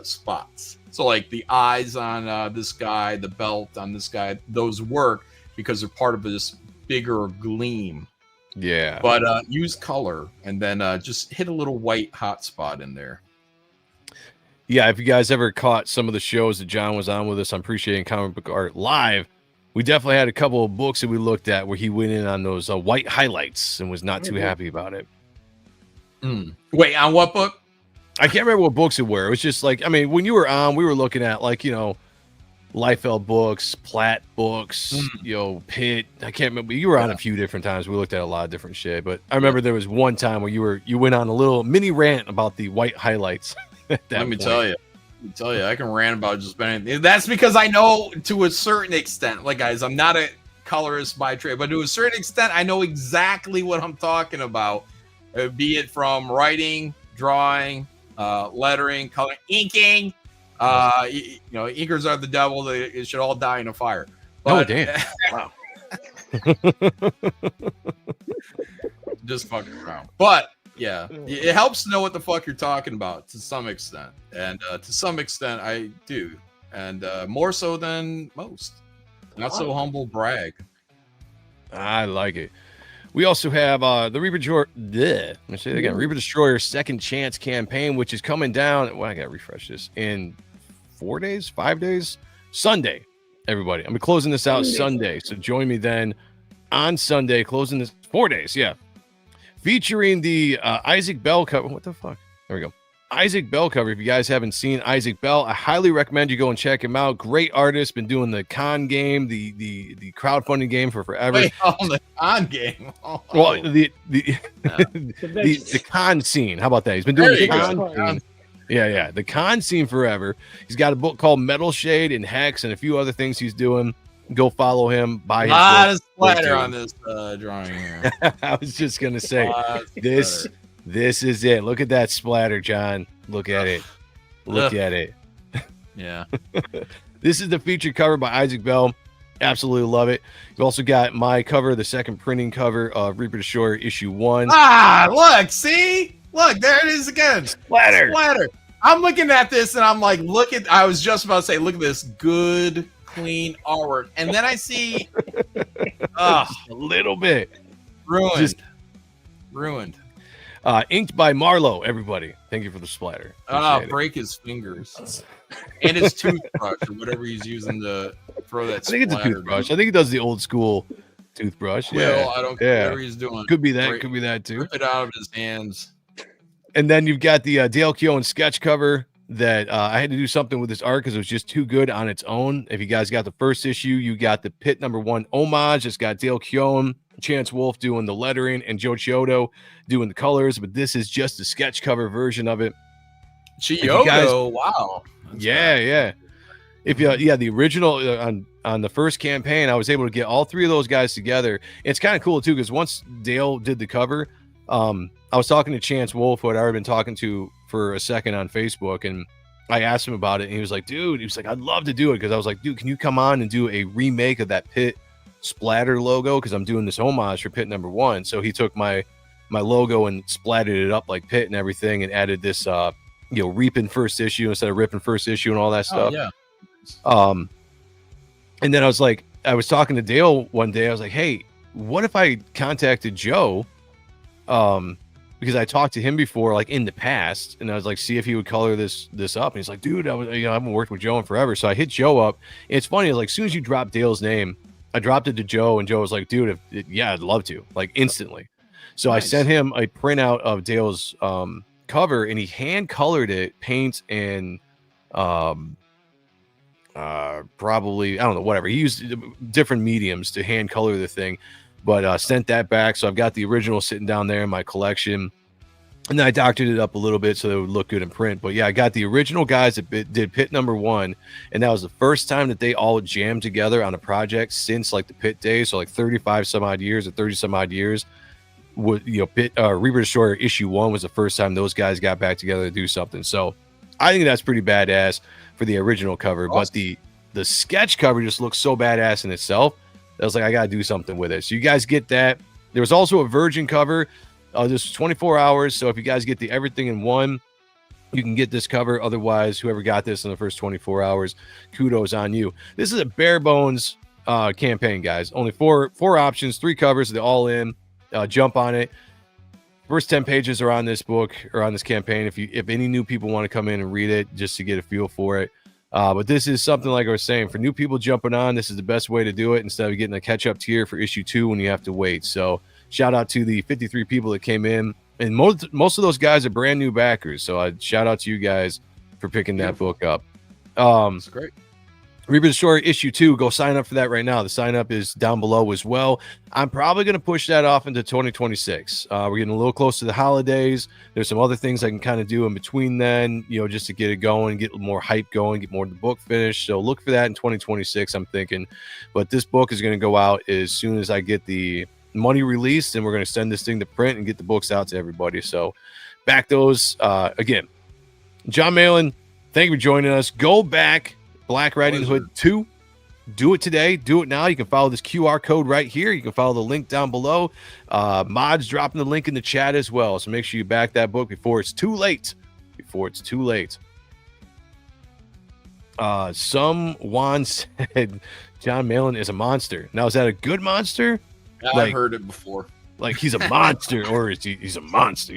K: spots. So like the eyes on this guy, the belt on this guy, those work because they're part of this bigger gleam.
A: Yeah.
K: But use color and then just hit a little white hot spot in there.
A: Yeah, if you guys ever caught some of the shows that John was on with us on Appreciating Comic Book Art Live, we definitely had a couple of books that we looked at where he went in on those white highlights and was not too happy about it.
K: Wait, on what book?
A: I can't remember what books it were. It was just like, I mean, when you were on, we were looking at like, Liefeld books, Platt books, Pitt. I can't remember. You were on a few different times. We looked at a lot of different shit, but I remember there was one time where you went on a little mini rant about the white highlights.
K: Let me tell you, I can rant about just about anything. That's because I know to a certain extent. Like, guys, I'm not a colorist by trade, but to a certain extent, I know exactly what I'm talking about. Be it from writing, drawing, lettering, coloring, inking. Inkers are the devil. They should all die in a fire. But,
A: damn! Wow.
K: Just fucking around. But yeah, it helps to know what the fuck you're talking about to some extent, and to some extent, I do, and more so than most. Not so humble brag.
A: I like it. We also have the Reaper Destroyer. Let me say it again. Reaper Destroyer Second Chance campaign, which is coming down. Well, I gotta refresh this in 5 days. Sunday, everybody. I'm closing this out Sunday, so join me then on Sunday. Closing this 4 days. Yeah, featuring the Isaac Bell cover. What the fuck? There we go. Isaac Bell cover. If you guys haven't seen Isaac Bell, I highly recommend you go and check him out. Great artist, been doing the con game, the crowdfunding game for forever.
K: Wait, the con game. Oh.
A: Well, the con scene. How about that? He's been doing the con scene. Yeah, the con scene forever. He's got a book called Metal Shade and Hex and a few other things he's doing. Go follow him. Buy his book. A lot of
K: splatter on this drawing here.
A: I was just gonna say this is it. Look at that splatter, John. Look at it. Look at it.
K: Yeah.
A: This is the featured cover by Isaac Bell. Absolutely love it. You also got my cover, the second printing cover of Reaper Destroyer issue 1.
K: Look, see? Look, there it is again. Splatter. I'm looking at this and I'm like, I was just about to say, look at this good, clean artwork. And then I see
A: a little bit.
K: Ruined.
A: Inked by Marlowe, everybody. Thank you for the splatter.
K: Break his fingers. And his toothbrush or whatever he's using to throw that
A: I think it's a toothbrush. I think he does the old school toothbrush.
K: Well, I don't care what he's doing.
A: Could be that too.
K: Rip it out of his hands.
A: And then you've got the Dale Keown sketch cover that I had to do something with this art because it was just too good on its own. If you guys got the first issue, you got the Pit #1 homage. It's got Dale Keown, Chance Wolfe doing the lettering, and Joe Chiodo doing the colors. But this is just the sketch cover version of it.
K: Chiodo, wow.
A: Yeah. If the original on the first campaign, I was able to get all three of those guys together. It's kind of cool too because once Dale did the cover, I was talking to Chance Wolfe, who I'd already been talking to for a second on Facebook, and I asked him about it, and he was like, I'd love to do it, because I was like, dude, can you come on and do a remake of that Pit splatter logo, because I'm doing this homage for Pit #1. So he took my logo and splattered it up like Pit and everything, and added this reaping first issue instead of ripping first issue and all that stuff. And then I was talking to Dale one day. I was like, hey, what if I contacted Joe? Because I talked to him before, like in the past, and I was like, see if he would color this up. And he's like, dude, I haven't worked with Joe in forever. So I hit Joe up. It's funny, like, as soon as you drop Dale's name, I dropped it to Joe, and Joe was like, dude, I'd love to, like, instantly. So nice. I sent him a printout of Dale's cover, and he hand colored it, paint and probably, I don't know, whatever. He used different mediums to hand color the thing. But sent that back, so I've got the original sitting down there in my collection, and then I doctored it up a little bit so it would look good in print. But yeah, I got the original guys that did Pit #1, and that was the first time that they all jammed together on a project since like the Pit days, so like 35 some odd years or 30 some odd years. Reaper Destroyer issue 1 was the first time those guys got back together to do something. So I think that's pretty badass for the original cover. Awesome. But the sketch cover just looks so badass in itself. I was like, I gotta do something with it. So you guys get that. There was also a Virgin cover. This was 24 hours. So if you guys get the everything in one, you can get this cover. Otherwise, whoever got this in the first 24 hours, kudos on you. This is a bare bones campaign, guys. Only four options, 3 covers. They're all in. Jump on it. First 10 pages are on this book or on this campaign. If any new people want to come in and read it, just to get a feel for it. But this is something, like I was saying, for new people jumping on, this is the best way to do it instead of getting a catch-up tier for issue 2 when you have to wait. So shout out to the 53 people that came in. And most of those guys are brand new backers. So shout out to you guys for picking that book up.
K: That's great.
A: Reaper the Destroyer issue 2, go sign up for that right now. The sign up is down below as well. I'm probably going to push that off into 2026. We're getting a little close to the holidays. There's some other things I can kind of do in between then, just to get it going, get more hype going, get more of the book finished. So look for that in 2026, I'm thinking. But this book is going to go out as soon as I get the money released, and we're going to send this thing to print and get the books out to everybody. So back those. Again, John Malin, thank you for joining us. Go back. Black Riding Hood 2. Do it today. Do it now. You can follow this QR code right here. You can follow the link down below. Mods dropping the link in the chat as well. So make sure you back that book before it's too late. Before it's too late. Someone said John Malin is a monster. Now, is that a good monster?
K: I've heard it before.
A: Like he's a monster, or is he's a monster?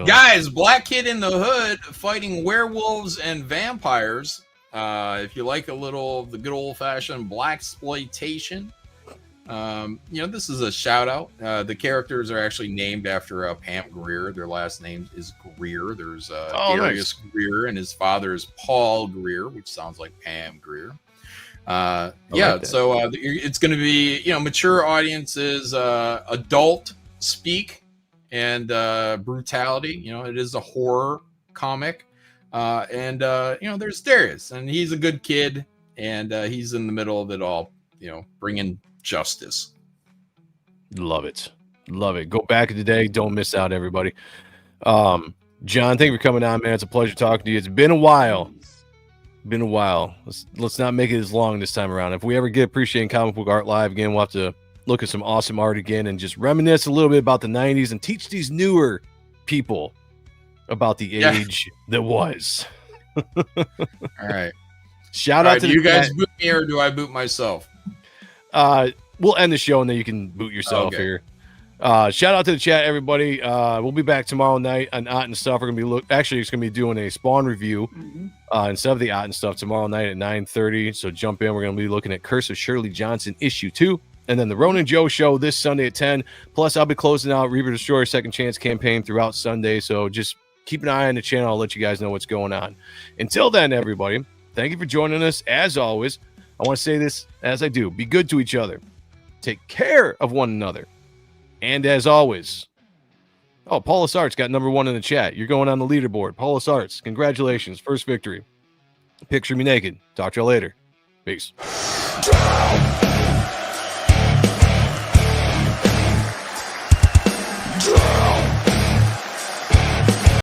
K: Guys, Black Kid in the Hood fighting werewolves and vampires. If you like the good old-fashioned blaxploitation, this is a shout-out. The characters are actually named after Pam Grier. Their last name is Grier. There's Darius Grier, and his father is Paul Grier, which sounds like Pam Grier. So it's going to be, mature audiences, adult speak, and brutality. It is a horror comic. There's Darius, and he's a good kid, and he's in the middle of it all, bringing justice.
A: Love it. Go back today. Don't miss out, everybody. John, thank you for coming on, man. It's a pleasure talking to you. It's been a while. Let's not make it as long this time around. If we ever get Appreciating Comic Book Art Live again, we'll have to look at some awesome art again and just reminisce a little bit about the 90s and teach these newer people about the age that was.
K: All right.
A: Shout out to
K: do you guys boot me, or do I boot myself?
A: We'll end the show and then you can boot yourself here. Shout out to the chat, everybody. We'll be back tomorrow night on Ot and Stuff. We're gonna be it's gonna be doing a Spawn review instead of the Ot and Stuff tomorrow night at 9:30. So jump in. We're gonna be looking at Curse of Shirley Johnson issue 2. And then the Ronan Joe show this Sunday at 10. Plus, I'll be closing out Reaper Destroyer Second Chance campaign throughout Sunday. So just keep an eye on the channel. I'll let you guys know what's going on. Until then, everybody, thank you for joining us. As always, I want to say this as I do. Be good to each other. Take care of one another. And as always, Paulus Arts got number 1 in the chat. You're going on the leaderboard. Paulus Arts, congratulations. First victory. Picture me naked. Talk to y'all later. Peace.